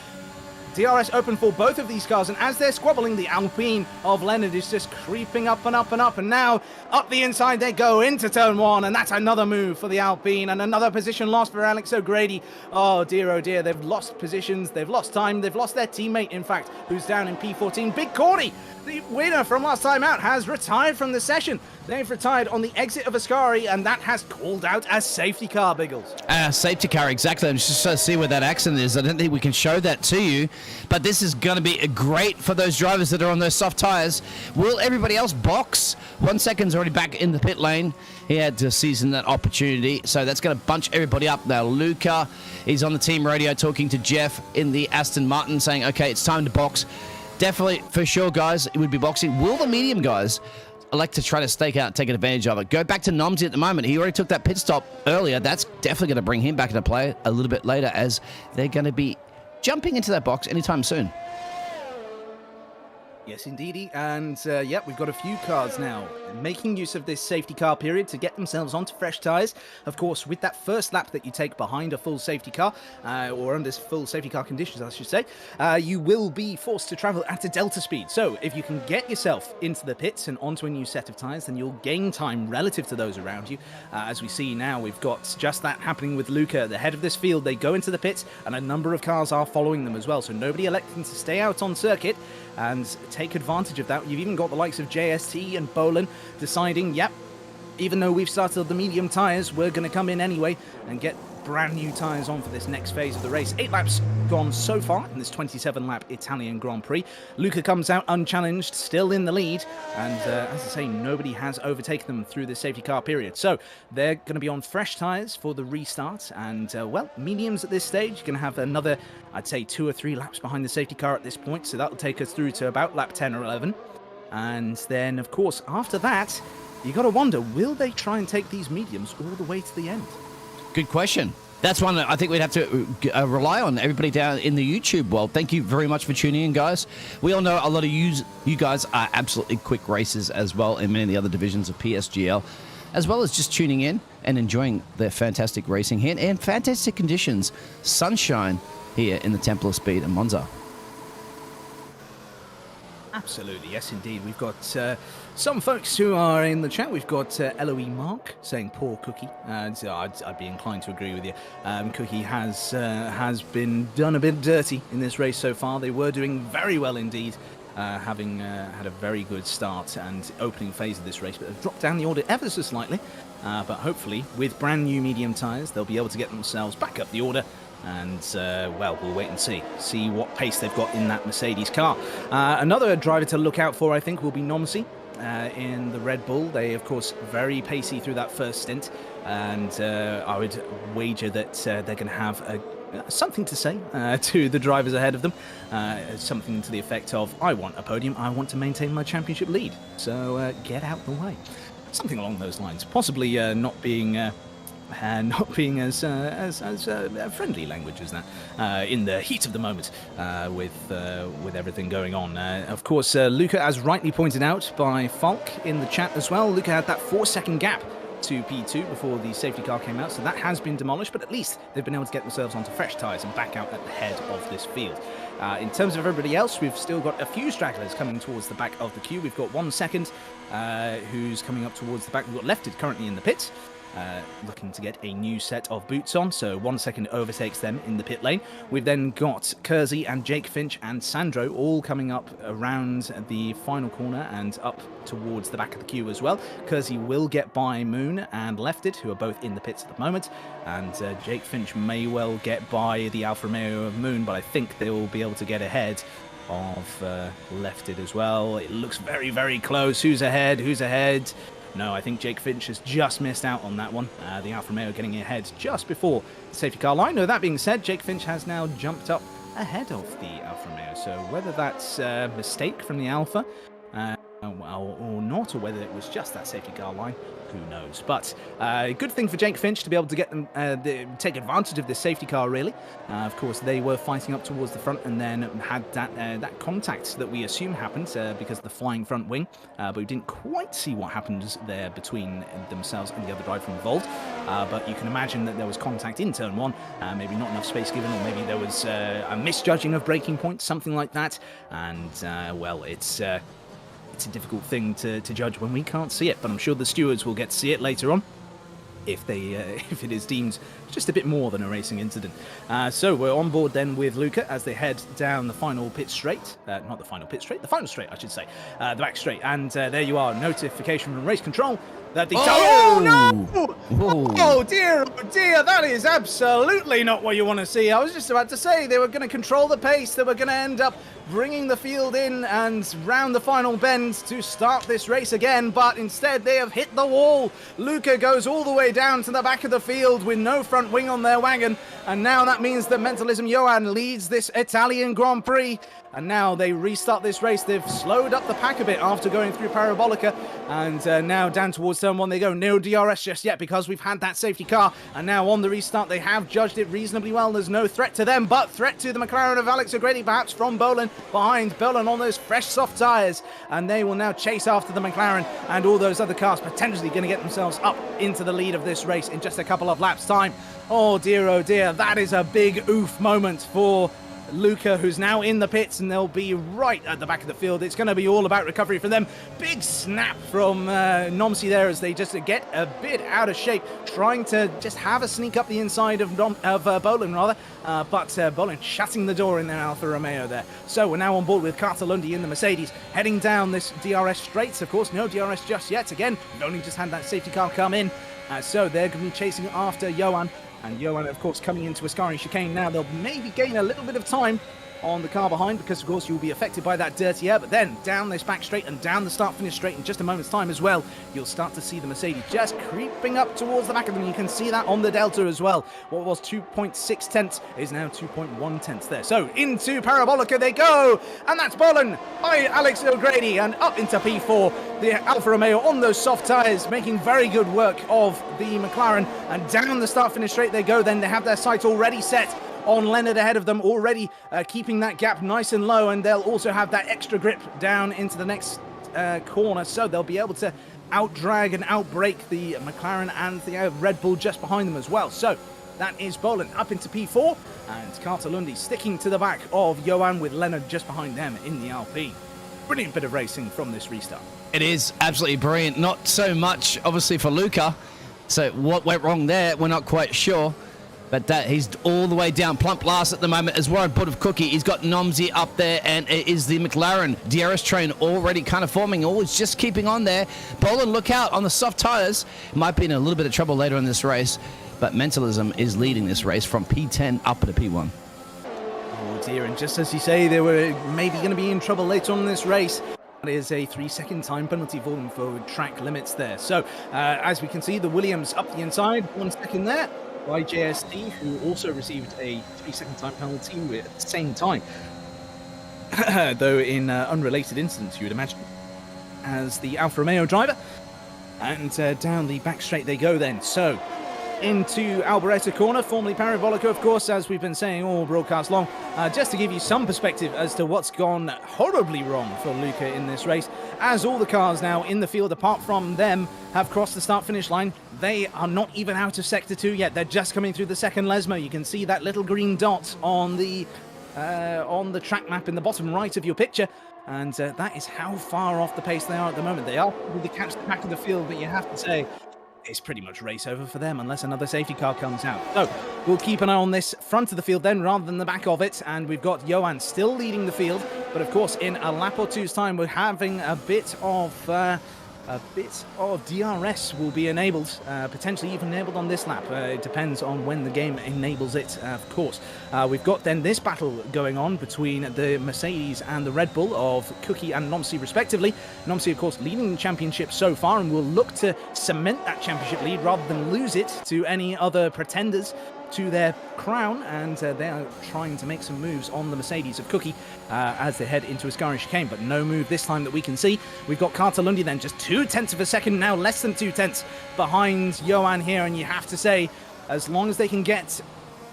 Speaker 4: DRS open for both of these cars, and as they're squabbling, the Alpine of Leonard is just creeping up and up and up, and now up the inside they go into turn 1, and that's another move for the Alpine, and another position lost for Alex O'Grady. Oh dear, they've lost positions, they've lost time, they've lost their teammate, in fact, who's down in P14. Big Cordy, the winner from last time out, has retired from the session. They've retired on the exit of Ascari, and that has called out a safety car, Biggles.
Speaker 5: Safety car, exactly. I'm just trying to see where that accident is. I don't think we can show that to you, but this is going to be great for those drivers that are on those soft tyres. Will everybody else box? 1 second's already back in the pit lane. He had to seize that opportunity, so that's going to bunch everybody up now. Luca is on the team radio talking to Jeff in the Aston Martin, saying, okay, it's time to box. Definitely, for sure, guys, it would be boxing. Will the medium guys elect to try to stake out, take advantage of it? Go back to Nomsy at the moment. He already took that pit stop earlier. That's definitely going to bring him back into play a little bit later, as they're going to be jumping into that box anytime soon.
Speaker 4: Yes, indeedy. And we've got a few cars now making use of this safety car period to get themselves onto fresh tyres. Of course, with that first lap that you take behind a full safety car, or under full safety car conditions, I should say, you will be forced to travel at a delta speed. So if you can get yourself into the pits and onto a new set of tyres, then you'll gain time relative to those around you. As we see now, we've got just that happening with Luca at the head of this field. They go into the pits, and a number of cars are following them as well. So nobody electing to stay out on circuit and take advantage of that. You've even got the likes of JST and Bolin deciding, yep, even though we've started the medium tyres, we're going to come in anyway and get brand new tyres on for this next phase of the race. 8 laps gone so far in this 27-lap Italian Grand Prix. Luca comes out unchallenged, still in the lead, and as I say, nobody has overtaken them through the safety car period. So they're going to be on fresh tyres for the restart, and mediums at this stage. You're going to have another, I'd say, 2 or 3 laps behind the safety car at this point, so that'll take us through to about lap 10 or 11. And then, of course, after that, you got to wonder, will they try and take these mediums all the way to the end?
Speaker 5: Good question. That's one that I think we'd have to rely on. Everybody down in the YouTube world, thank you very much for tuning in, guys. We all know a lot of you guys are absolutely quick racers as well in many of the other divisions of PSGL, as well as just tuning in and enjoying the fantastic racing here and fantastic conditions. Sunshine here in the Temple of Speed in Monza.
Speaker 4: Absolutely, yes, indeed. We've got some folks who are in the chat. We've got LOE Mark saying poor Cookie. I'd be inclined to agree with you. Cookie has been done a bit dirty in this race so far. They were doing very well indeed, having had a very good start and opening phase of this race, but they've dropped down the order ever so slightly. But hopefully, with brand new medium tyres, they'll be able to get themselves back up the order. And, we'll wait and see what pace they've got in that Mercedes car. Another driver to look out for, I think, will be Nomsy in the Red Bull. They, of course, very pacey through that first stint. And I would wager that they're going to have something to say to the drivers ahead of them. Something to the effect of, I want a podium, I want to maintain my championship lead. So get out the way. Something along those lines. Possibly not being... not being as friendly language as that in the heat of the moment with everything going on. Of course, Luca, as rightly pointed out by Falk in the chat as well, Luca had that 4-second gap to P2 before the safety car came out, so that has been demolished, but at least they've been able to get themselves onto fresh tyres and back out at the head of this field. In terms of everybody else, we've still got a few stragglers coming towards the back of the queue. We've got 1 second who's coming up towards the back. We've got Lefted currently in the pits, looking to get a new set of boots on, so 1 second overtakes them in the pit lane. We've then got Kersey and Jake Finch and Sandro all coming up around the final corner and up towards the back of the queue as well. Kersey will get by Moon and Lefted, who are both in the pits at the moment, and Jake Finch may well get by the Alfa Romeo of Moon, but I think they will be able to get ahead of Lefted as well. It looks very, very close. Who's ahead? Who's ahead? No, I think Jake Finch has just missed out on that one. The Alfa Romeo getting ahead just before the safety car line. No, that being said, Jake Finch has now jumped up ahead of the Alfa Romeo. So whether that's a mistake from the Alfa or not, or whether it was just that safety car line, who knows. But good thing for Jake Finch to be able to get them take advantage of this safety car, really. Of course, they were fighting up towards the front and then had that contact that we assume happened because of the flying front wing, but we didn't quite see what happened there between themselves and the other driver involved. But you can imagine that there was contact in turn 1, maybe not enough space given, or maybe there was a misjudging of braking points, something like that. And well, it's a difficult thing to judge when we can't see it, but I'm sure the stewards will get to see it later on if it is deemed just a bit more than a racing incident. So we're on board then with Luca as they head down the final pit straight. Not the final pit straight, the final straight, I should say. The back straight. And there you are, notification from race control that the... Oh, no! Oh, dear, that is absolutely not what you want to see. I was just about to say they were going to control the pace, they were going to end up bringing the field in and round the final bend to start this race again, but instead they have hit the wall. Luca goes all the way down to the back of the field with no front wing on their wagon, and now that means that Mentalism Johan leads this Italian Grand Prix. And now they restart this race. They've slowed up the pack a bit after going through Parabolica. And now down towards turn 1 they go. No DRS just yet because we've had that safety car. And now on the restart, they have judged it reasonably well. There's no threat to them, but threat to the McLaren of Alex O'Grady, perhaps from Bolin behind. Bolin on those fresh soft tyres. And they will now chase after the McLaren and all those other cars, potentially going to get themselves up into the lead of this race in just a couple of laps' time. Oh dear, that is a big oof moment for Luca, who's now in the pits, and they'll be right at the back of the field. It's going to be all about recovery for them. Big snap from Nomsi there as they just get a bit out of shape, trying to just have a sneak up the inside of Bolin, rather. But Bolin shutting the door in their Alfa Romeo there. So we're now on board with Cartalundi in the Mercedes, heading down this DRS straights. Of course, no DRS just yet. Again, we've only just had that safety car come in. So they're going to be chasing after Johan. And Johan, of course, coming into Ascari chicane now. They'll maybe gain a little bit of time on the car behind because, of course, you'll be affected by that dirty air. But then down this back straight and down the start-finish straight in just a moment's time as well, you'll start to see the Mercedes just creeping up towards the back of them. You can see that on the Delta as well. What was 2.6 tenths is now 2.1 tenths there. So into Parabolica they go. And that's Bolin by Alex O'Grady and up into P4. The Alfa Romeo on those soft tyres, making very good work of the McLaren. And down the start-finish straight they go. Then they have their sights already set on Leonard ahead of them, already keeping that gap nice and low, and they'll also have that extra grip down into the next corner, so they'll be able to out-drag and out-brake the McLaren and the Red Bull just behind them as well. So that is Bolin up into P4, and Cartalundi sticking to the back of Johan with Leonard just behind them in the Alpine. Brilliant bit of racing from this restart.
Speaker 5: It is absolutely brilliant. Not so much, obviously, for Luca. So what went wrong there, we're not quite sure. But he's all the way down, plump last at the moment as Warren Put of Cookie. He's got Nomsi up there, and it is the McLaren DRS train already kind of forming. Always just keeping on there. Bolin, look out on the soft tyres. Might be in a little bit of trouble later in this race, but Mentalism is leading this race from P10 up to P1.
Speaker 4: Oh dear, and just as you say, they were maybe going to be in trouble later on in this race. That is a 3-second time penalty for them for track limits there. So, as we can see, the Williams up the inside, 1 second there. YJSD, who also received a 3-second time penalty at the same time, though in unrelated incidents, you would imagine, as the Alfa Romeo driver. And down the back straight they go then. So into Alboreto corner, formerly Parabolica, of course, as we've been saying all broadcast long, just to give you some perspective as to what's gone horribly wrong for Luca in this race, as all the cars now in the field, apart from them, have crossed the start-finish line. They are not even out of Sector 2 yet. They're just coming through the second Lesmo. You can see that little green dot on the track map in the bottom right of your picture. And that is how far off the pace they are at the moment. They are with the catch the back of the field, but you have to say it's pretty much race over for them unless another safety car comes out. So we'll keep an eye on this front of the field then rather than the back of it. And we've got Johan still leading the field. But of course, in a lap or two's time, we're having a bit of DRS will be enabled, potentially even enabled on this lap. It depends on when the game enables it, of course. We've got then this battle going on between the Mercedes and the Red Bull of Cookie and Nomsi respectively. Nomsi, of course, leading the championship so far and will look to cement that championship lead rather than lose it to any other pretenders to their crown, and they are trying to make some moves on the Mercedes of Cookie as they head into Ascari chicane, but no move this time that we can see. We've got Cartalundi then just 0.2 of a second now, less than 0.2 behind Johan here, and you have to say, as long as they can get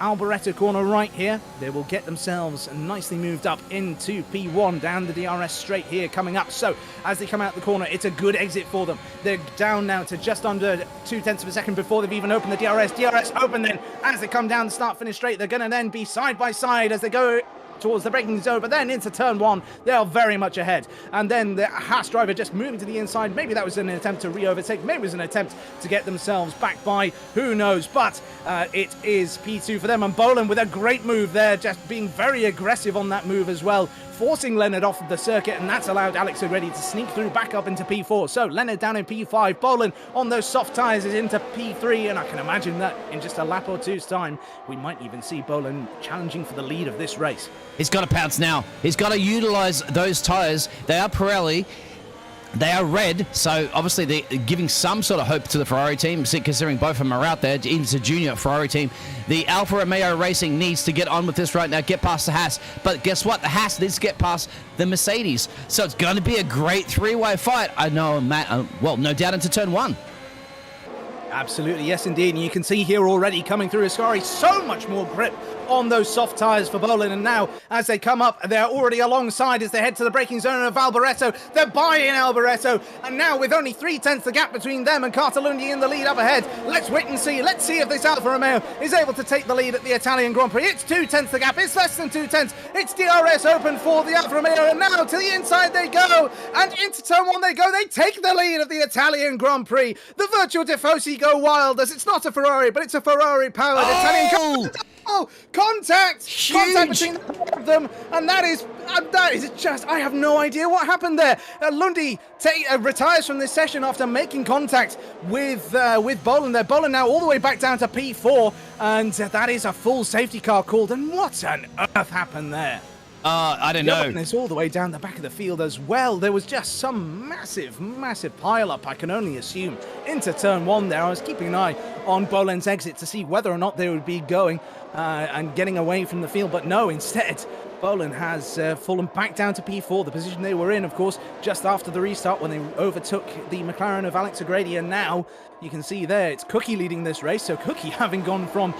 Speaker 4: Alboreto corner right here, they will get themselves nicely moved up into P1 down the DRS straight here coming up. So as they come out the corner, it's a good exit for them. They're down now to just under 0.2 of a second before they've even opened the DRS. DRS open then as they come down the start finish straight. They're going to then be side by side as they go towards the braking zone, but then into turn one, they are very much ahead. And then the Haas driver just moving to the inside. Maybe that was an attempt to re-overtake. Maybe it was an attempt to get themselves back by. Who knows? But it is P2 for them. And Bolin with a great move there, just being very aggressive on that move as well, forcing Leonard off of the circuit, and that's allowed Alex O'Grady to sneak through back up into P4. So Leonard down in P5, Bolin on those soft tyres is into P3, and I can imagine that in just a lap or two's time, we might even see Bolin challenging for the lead of this race.
Speaker 5: He's got to pounce now. He's got to utilise those tyres. They are Pirelli. They are red, so obviously they're giving some sort of hope to the Ferrari team, considering both of them are out there. Even it's a junior Ferrari team. The Alfa Romeo Racing needs to get on with this right now, get past the Haas. But guess what? The Haas needs to get past the Mercedes. So it's going to be a great three-way fight. I know, Matt. Well, no doubt into turn one.
Speaker 4: Absolutely, yes indeed. And you can see here already coming through Ascari, so much more grip on those soft tyres for Bolin. And now, as they come up, they're already alongside as they head to the braking zone of Alboreto. They're buying Alboreto. And now, with only 0.3 the gap between them and Cartalundi in the lead up ahead, let's wait and see. Let's see if this Alfa Romeo is able to take the lead at the Italian Grand Prix. It's 0.2 the gap. It's less than 0.2. It's DRS open for the Alfa Romeo. And now, to the inside they go. And into turn one they go. They take the lead of the Italian Grand Prix. The Virtual Tifosi go wild as it's not a Ferrari, but it's a Ferrari-powered Italian car. Oh, contact!
Speaker 5: Huge.
Speaker 4: Contact between the two of them, and that is just, I have no idea what happened there. Lundy retires from this session after making contact with Bolin there. Bolin now all the way back down to P4, and that is a full safety car called, and what on earth happened there?
Speaker 5: I don't know.
Speaker 4: It's all the way down the back of the field as well. There was just some massive pile-up, I can only assume, into turn one there. I was keeping an eye on Bolin's exit to see whether or not they would be going and getting away from the field, but no, instead, Bolin has fallen back down to P4, the position they were in, of course, just after the restart when they overtook the McLaren of Alex O'Grady, and now you can see there, it's Cookie leading this race, so Cookie having gone from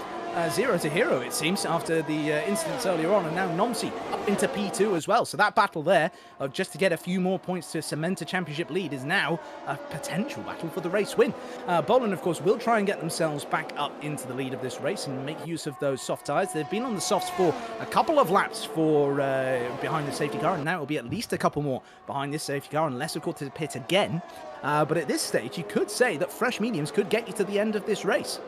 Speaker 4: 0 to hero, it seems, after the incidents earlier on, and now Nomsi up into P2 as well. So that battle there of just to get a few more points to cement a championship lead is now a potential battle for the race win. Bolin, of course, will try and get themselves back up into the lead of this race and make use of those soft tyres. They've been on the softs for a couple of laps for behind the safety car, and now it'll be at least a couple more behind this safety car, unless, of course, to pit again. But at this stage, you could say that fresh mediums could get you to the end of this race.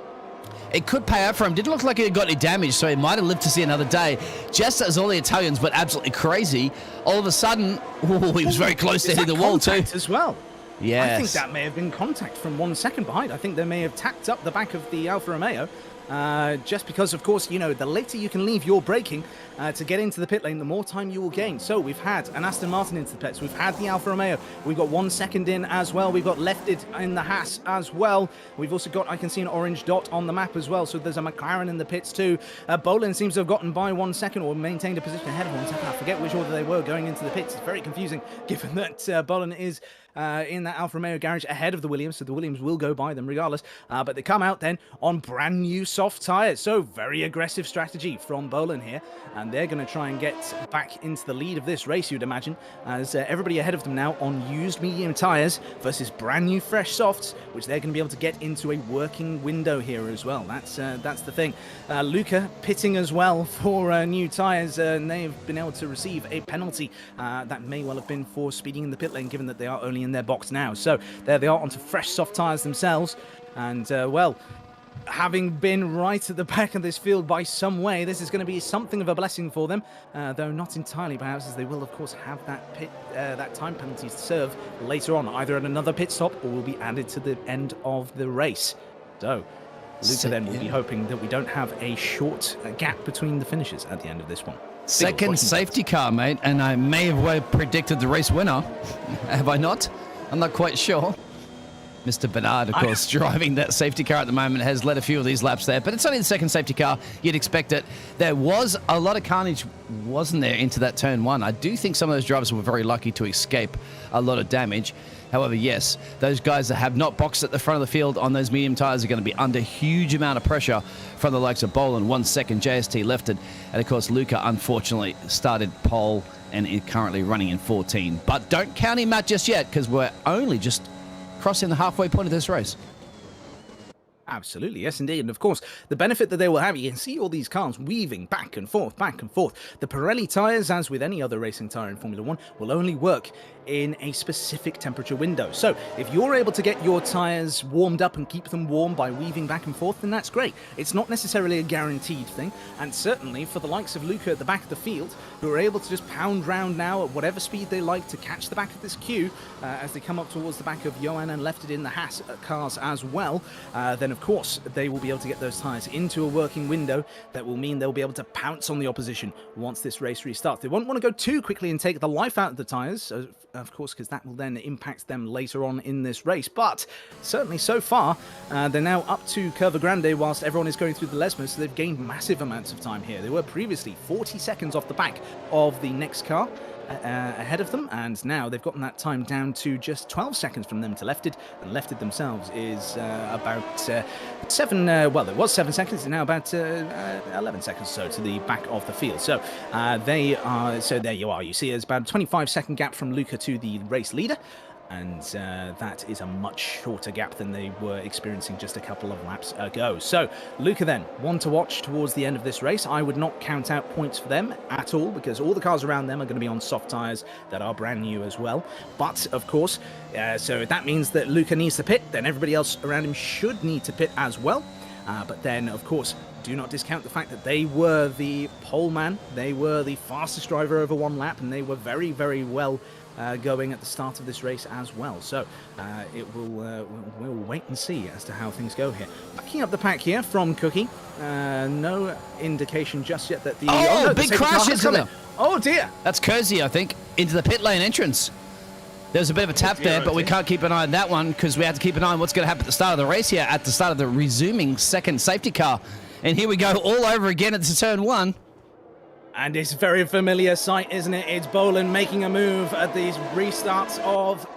Speaker 5: It could pay out for him. Didn't look like he got any damage, so he might have lived to see another day. Just as all the Italians went absolutely crazy, all of a sudden, he was very close to hitting the wall too.
Speaker 4: As well.
Speaker 5: Yes.
Speaker 4: I think that may have been contact from 1 second behind. I think they may have tacked up the back of the Alfa Romeo. Just because, of course, you know, the later you can leave your braking to get into the pit lane, the more time you will gain. So we've had an Aston Martin into the pits. We've had the Alfa Romeo. We've got 1 second in as well. We've got lefted in the Haas as well. We've also got, I can see an orange dot on the map as well. So there's a McLaren in the pits too. Bolin seems to have gotten by 1 second or maintained a position ahead of 1 second. I forget which order they were going into the pits. It's very confusing given that Bolin is in that Alfa Romeo garage ahead of the Williams, so the Williams will go by them regardless. But they come out then on brand new soft tyres, so very aggressive strategy from Bolin here, and they're going to try and get back into the lead of this race, you'd imagine, as everybody ahead of them now on used medium tyres versus brand new fresh softs, which they're going to be able to get into a working window here as well. That's the thing. Luca pitting as well for new tyres, and they've been able to receive a penalty that may well have been for speeding in the pit lane, given that they are only in their box now. So there they are onto fresh soft tyres themselves, and well, having been right at the back of this field by some way, this is going to be something of a blessing for them, though not entirely perhaps, as they will of course have that time penalty to serve later on, either at another pit stop or will be added to the end of the race. So Luca then will be hoping that we don't have a short gap between the finishes at the end of this one.
Speaker 5: Second safety car, mate, and I may have well predicted the race winner. Have I not? I'm not quite sure. Mr. Bernard, of course, driving that safety car at the moment, has led a few of these laps there, but it's only the second safety car. You'd expect it. There was a lot of carnage, wasn't there, into that turn one. I do think some of those drivers were very lucky to escape a lot of damage. However, yes, those guys that have not boxed at the front of the field on those medium tyres are going to be under huge amount of pressure from the likes of Bolin. 1 second, JST lefted, and of course, Luca unfortunately started pole and is currently running in 14. But don't count him out just yet, because we're only just crossing the halfway point of this race.
Speaker 4: Absolutely, yes indeed. And of course, the benefit that they will have, you can see all these cars weaving back and forth, back and forth. The Pirelli tyres, as with any other racing tyre in Formula 1, will only work in a specific temperature window. So if you're able to get your tyres warmed up and keep them warm by weaving back and forth, then that's great. It's not necessarily a guaranteed thing, and certainly for the likes of Luca at the back of the field, who are able to just pound round now at whatever speed they like to catch the back of this queue as they come up towards the back of Johan and left it in the Haas cars as well, then of course they will be able to get those tyres into a working window that will mean they'll be able to pounce on the opposition once this race restarts. They won't want to go too quickly and take the life out of the tyres, of course, because that will then impact them later on in this race. But certainly so far, they're now up to Curva Grande whilst everyone is going through the Lesmos, so they've gained massive amounts of time here. They were previously 40 seconds off the back of the next car ahead of them, and now they've gotten that time down to just 12 seconds from them to lefted, and lefted themselves is about 7, well, it was 7 seconds, it's now about 11 seconds or so to the back of the field. So they are, so there you are, you see there's about a 25-second gap from Luca to the race leader, and that is a much shorter gap than they were experiencing just a couple of laps ago. So Luca then, one to watch towards the end of this race. I would not count out points for them at all, because all the cars around them are going to be on soft tyres that are brand new as well. But of course, so if that means that Luca needs to pit, then everybody else around him should need to pit as well. But then, of course, do not discount the fact that they were the pole man, they were the fastest driver over one lap, and they were very, very well going at the start of this race as well. So we'll wait and see as to how things go here. Backing up the pack here from Cookie. No indication just yet that the...
Speaker 5: Oh,
Speaker 4: no,
Speaker 5: big crash into them.
Speaker 4: Oh dear.
Speaker 5: That's Kersey, I think, into the pit lane entrance. There's a bit of a tap there, but we can't keep an eye on that one because we have to keep an eye on what's going to happen at the start of the race here, at the start of the resuming second safety car. And here we go all over again at the turn one.
Speaker 4: And it's a very familiar sight, isn't it? It's Bolin making a move at these restarts of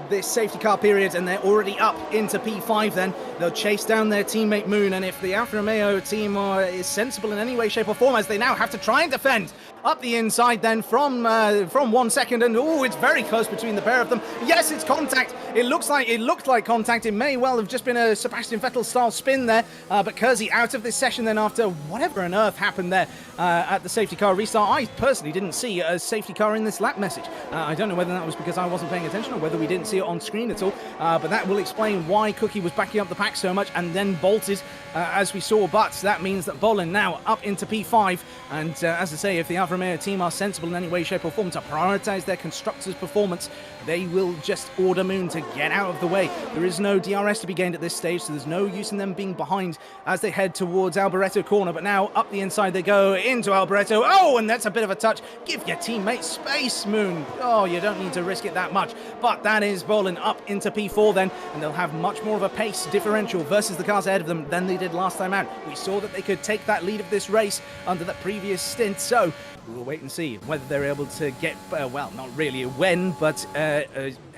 Speaker 4: this safety car period, and they're already up into P5 then. They'll chase down their teammate Moon, and if the Alfa Romeo team is sensible in any way, shape or form, as they now have to try and defend up the inside then from 1 second, and oh, it's very close between the pair of them. Yes, it's contact. It looked like contact. It may well have just been a Sebastian Vettel style spin there, but Kersey out of this session then after whatever on earth happened there at the safety car restart. I personally didn't see a safety car in this lap message. I don't know whether that was because I wasn't paying attention or whether we didn't see it on screen at all, but that will explain why Cookie was backing up the pack so much and then bolted as we saw. But that means that Bolin now up into P5, and as I say, if the Alfa Romeo team are sensible in any way, shape or form to prioritise their constructors' performance, they will just order Moon to get out of the way. There is no DRS to be gained at this stage, so there's no use in them being behind as they head towards Alboreto corner. But now up the inside they go into Alboreto. Oh, and that's a bit of a touch. Give your teammate space, Moon. Oh, you don't need to risk it that much. But that is Bolin up into P4 then, and they'll have much more of a pace differential versus the cars ahead of them than they did last time out. We saw that they could take that lead of this race under that previous stint, so we'll wait and see whether they're able to get, well, not really when, but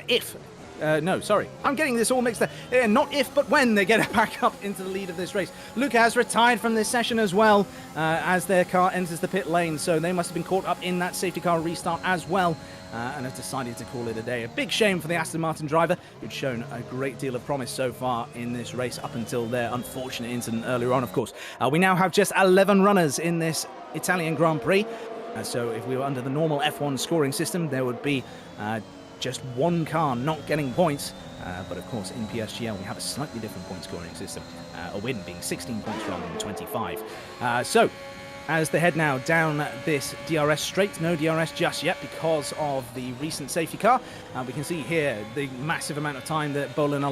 Speaker 4: if No, sorry. I'm getting this all mixed up. Not if, but when they get back up into the lead of this race. Luca has retired from this session as well as their car enters the pit lane, so they must have been caught up in that safety car restart as well. And have decided to call it a day. A big shame for the Aston Martin driver, who'd shown a great deal of promise so far in this race up until their unfortunate incident earlier on, of course. We now have just 11 runners in this Italian Grand Prix. So if we were under the normal F1 scoring system, there would be just one car not getting points. But of course, in PSGL, we have a slightly different point scoring system. A win being 16 points rather than 25. As they head now down this DRS straight, no DRS just yet because of the recent safety car. We can see here the massive amount of time that Bolin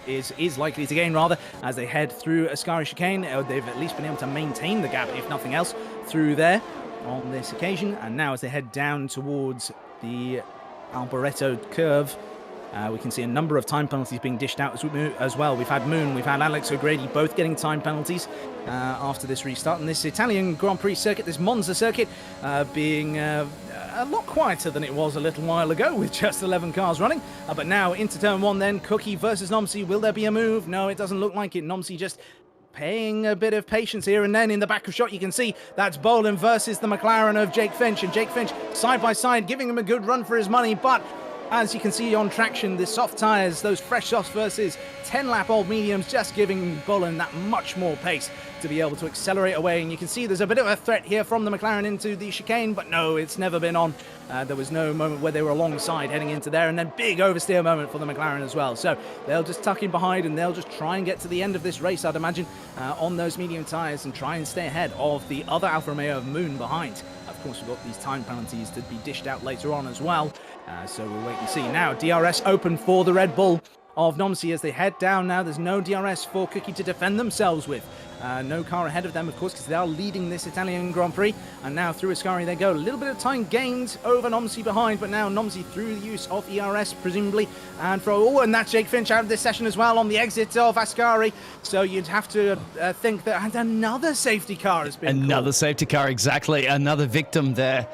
Speaker 4: is likely to gain, rather, as they head through Ascari chicane. They've at least been able to maintain the gap, if nothing else, through there on this occasion. And now as they head down towards the Alboreto curve, we can see a number of time penalties being dished out as well. We've had Moon, we've had Alex O'Grady both getting time penalties after this restart. And this Italian Grand Prix circuit, this Monza circuit, being a lot quieter than it was a little while ago with just 11 cars running. But now into turn one then, Cookie versus Nomsy. Will there be a move? No, it doesn't look like it. Nomsy just paying a bit of patience here, and then in the back of shot you can see that's Bolin versus the McLaren of Jake Finch, and Jake Finch side by side giving him a good run for his money, but as you can see on traction, the soft tyres, those fresh softs versus 10-lap-old mediums, just giving Bolin that much more pace to be able to accelerate away. And you can see there's a bit of a threat here from the McLaren into the chicane, but no, it's never been on. There was no moment where they were alongside heading into there, and then big oversteer moment for the McLaren as well. So they'll just tuck in behind and they'll just try and get to the end of this race, I'd imagine, on those medium tyres and try and stay ahead of the other Alfa Romeo of Moon behind. Of course, we've got these time penalties to be dished out later on as well. So we'll wait and see. Now, DRS open for the Red Bull of Nomsy as they head down now. There's no DRS for Cookie to defend themselves with. No car ahead of them, of course, because they are leading this Italian Grand Prix. And now through Ascari they go. A little bit of time gained over Nomsy behind, but now Nomsy through the use of ERS, presumably. And and that's Jake Finch out of this session as well on the exit of Ascari. So you'd have to think that another safety car has been
Speaker 5: Another safety car, exactly. Another victim there.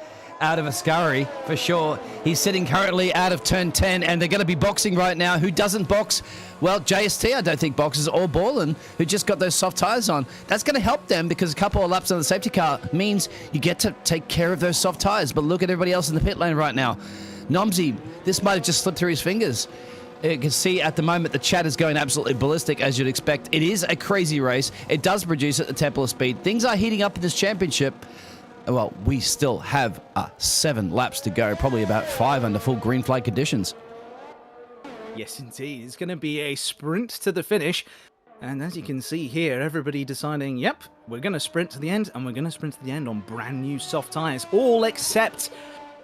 Speaker 5: Out of Ascari, for sure. He's sitting currently out of turn 10, and they're going to be boxing right now. Who doesn't box? Well, JST, I don't think boxes, or Borland, who just got those soft tyres on. That's going to help them because a couple of laps on the safety car means you get to take care of those soft tyres. But look at everybody else in the pit lane right now. Nomsy, this might have just slipped through his fingers. You can see at the moment the chat is going absolutely ballistic, as you'd expect. It is a crazy race. It does produce at the tempo of speed. Things are heating up in this championship. Well, we still have 7 laps to go, probably about 5 under full green flag conditions.
Speaker 4: Yes, indeed. It's going to be a sprint to the finish. And as you can see here, everybody deciding, yep, we're going to sprint to the end, and we're going to sprint to the end on brand new soft tyres, all except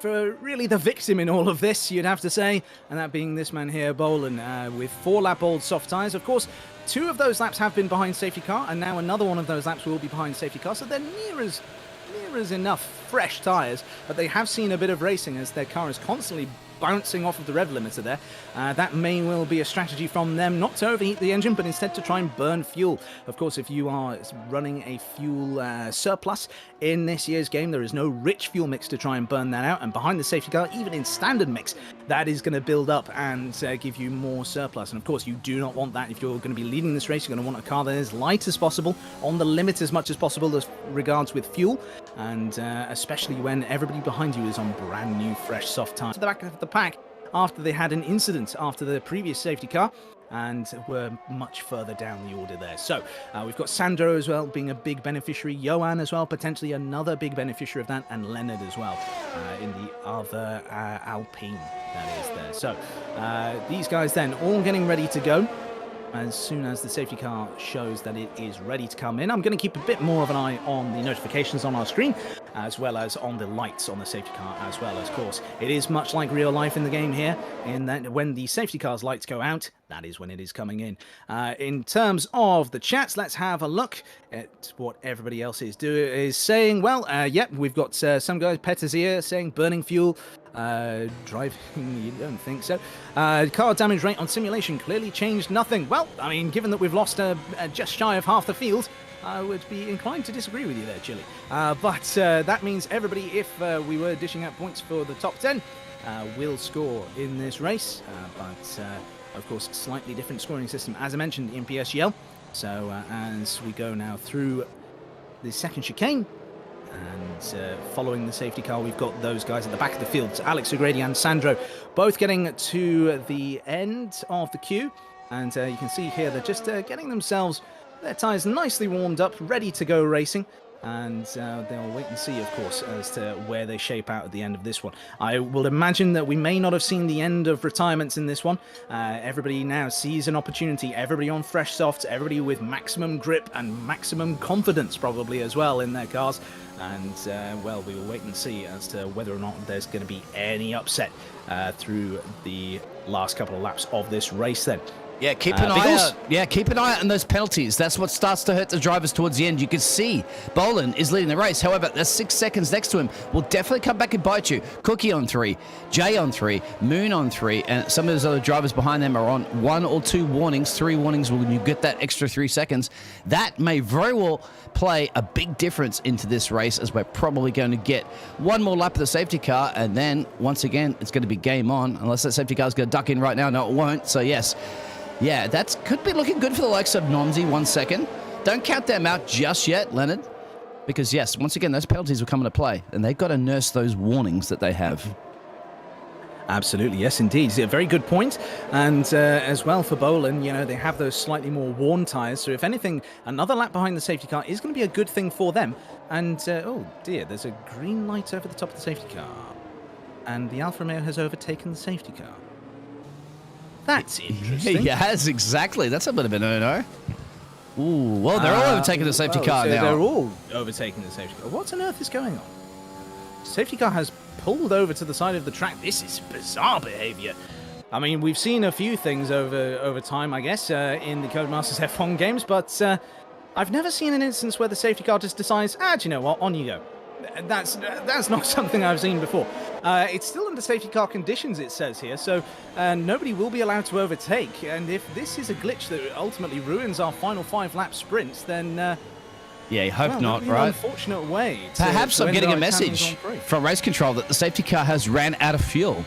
Speaker 4: for really the victim in all of this, you'd have to say, and that being this man here, Bolin, with 4-lap-old soft tyres. Of course, 2 of those laps have been behind safety car, and now another one of those laps will be behind safety car, so they're near as enough fresh tyres, but they have seen a bit of racing as their car is constantly bouncing off of the rev limiter there. That may well be a strategy from them, not to overheat the engine, but instead to try and burn fuel. Of course, if you are running a fuel surplus in this year's game, there is no rich fuel mix to try and burn that out, and behind the safety car, even in standard mix, that is going to build up and give you more surplus. And of course, you do not want that. If you're going to be leading this race, you're going to want a car that is light as possible, on the limit as much as possible as regards with fuel, and especially when everybody behind you is on brand new fresh soft tyres. To the back of the pack after they had an incident after the previous safety car and were much further down the order there. So we've got Sandro as well being a big beneficiary, Johan as well, potentially another big beneficiary of that, and Leonard as well in the other Alpine that is there. So these guys then all getting ready to go. As soon as the safety car shows that it is ready to come in, I'm going to keep a bit more of an eye on the notifications on our screen, as well as on the lights on the safety car as well. Of course, it is much like real life in the game here, in that when the safety car's lights go out, that is when it is coming in. In terms of the chats, let's have a look at what everybody else is saying. Well, yep, we've got some guys, Petazir, saying burning fuel. Driving, you don't think so. Car damage rate on simulation clearly changed nothing. Well, I mean, given that we've lost just shy of half the field, I would be inclined to disagree with you there, Chili. But that means everybody, if we were dishing out points for the top 10, will score in this race. But Of course, slightly different scoring system, as I mentioned, in PSGL. So as we go now through the second chicane, and following the safety car, we've got those guys at the back of the field. So Alex O'Grady and Sandro both getting to the end of the queue. And you can see here they're just getting themselves their tyres nicely warmed up, ready to go racing. And they'll wait and see, of course, as to where they shape out at the end of this one. I will imagine that we may not have seen the end of retirements in this one. Everybody now sees an opportunity. Everybody on fresh softs, everybody with maximum grip and maximum confidence probably as well in their cars. And, well, we will wait and see as to whether or not there's going to be any upset through the last couple of laps of this race then.
Speaker 5: Yeah, keep an eye out. Yeah, keep an eye out on those penalties. That's what starts to hurt the drivers towards the end. You can see Bolin is leading the race. However, there's 6 seconds next to him. Will definitely come back and bite you. Cookie on 3, Jay on 3, Moon on 3, and some of those other drivers behind them are on 1 or 2 warnings. 3 warnings when you get that extra 3 seconds. That may very well play a big difference into this race, as we're probably going to get one more lap of the safety car, and then once again it's going to be game on, unless that safety car is going to duck in right now. No, it won't. So yes. Yeah, that could be looking good for the likes of Nomsy. 1 second. Don't count them out just yet, Leonard. Because, yes, once again, those penalties will come into play. And they've got to nurse those warnings that they have.
Speaker 4: Absolutely, yes, indeed. It's a very good point. And as well for Bolin, you know, they have those slightly more worn tyres. So if anything, another lap behind the safety car is going to be a good thing for them. And, oh dear, there's a green light over the top of the safety car. And the Alfa Romeo has overtaken the safety car. That's interesting.
Speaker 5: Yes, exactly. That's a bit of an no-no. Ooh, well, they're all overtaking the safety car
Speaker 4: so
Speaker 5: now.
Speaker 4: They're all overtaking the safety car. What on earth is going on? Safety car has pulled over to the side of the track. This is bizarre behavior. I mean, we've seen a few things over time, I guess, in the Codemasters F1 games, but I've never seen an instance where the safety car just decides, do you know what, on you go. That's not something I've seen before. It's still under safety car conditions, it says here, so nobody will be allowed to overtake. And if this is a glitch that ultimately ruins our final 5-lap sprint, then
Speaker 5: yeah, hope not,
Speaker 4: an
Speaker 5: right?
Speaker 4: Unfortunate way.
Speaker 5: Perhaps I'm getting a message from race control that the safety car has ran out of fuel.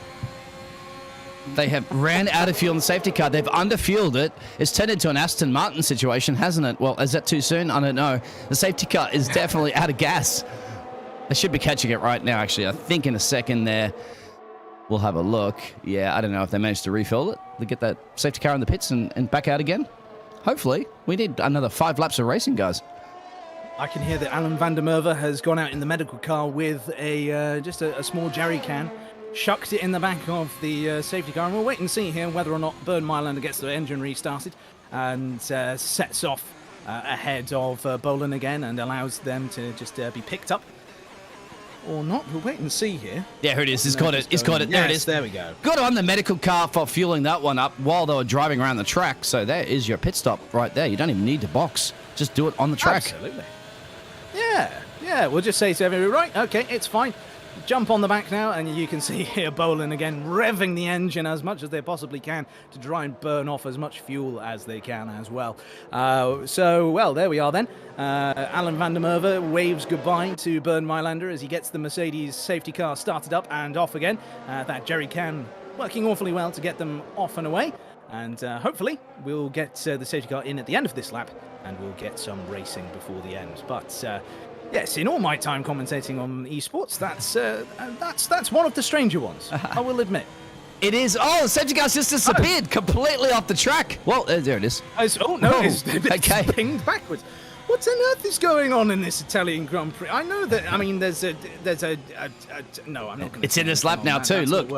Speaker 5: They have ran out of fuel in the safety car. They've underfueled it. It's turned into an Aston Martin situation, hasn't it? Well, is that too soon? I don't know. The safety car is definitely out of gas. They should be catching it right now, actually. I think in a second there, we'll have a look. Yeah, I don't know if they managed to refill it. They get that safety car in the pits and back out again. Hopefully. We need another 5 laps of racing, guys.
Speaker 4: I can hear that Alan van der Merwe has gone out in the medical car with just a small jerry can, shucked it in the back of the safety car, and we'll wait and see here whether or not Bernd Mailander gets the engine restarted and sets off ahead of Bolin again and allows them to just be picked up. Or not, we'll wait and see here.
Speaker 5: Yeah, here it is. He's got it. He's got it. There it is.
Speaker 4: There we go.
Speaker 5: Good on the medical car for fueling that one up while they were driving around the track. So there is your pit stop right there. You don't even need to box. Just do it on the track.
Speaker 4: Absolutely. Yeah, we'll just say to everybody, right, okay, it's fine. Jump on the back now, and you can see here Bolin again revving the engine as much as they possibly can to try and burn off as much fuel as they can as well. Well, there we are then. Alan van der Merwe waves goodbye to Bernd Mailander as he gets the Mercedes safety car started up and off again. That jerry can working awfully well to get them off and away. And hopefully we'll get the safety car in at the end of this lap, and we'll get some racing before the end. But yes, in all my time commentating on esports, that's one of the stranger ones, I will admit.
Speaker 5: It is. Oh, the safety car's just disappeared completely off the track. Well, there it is.
Speaker 4: It's pinged backwards. What on earth is going on in this Italian Grand Prix? I know that. I mean, there's a. No, I'm not going to.
Speaker 5: It's in this lap now too. Look,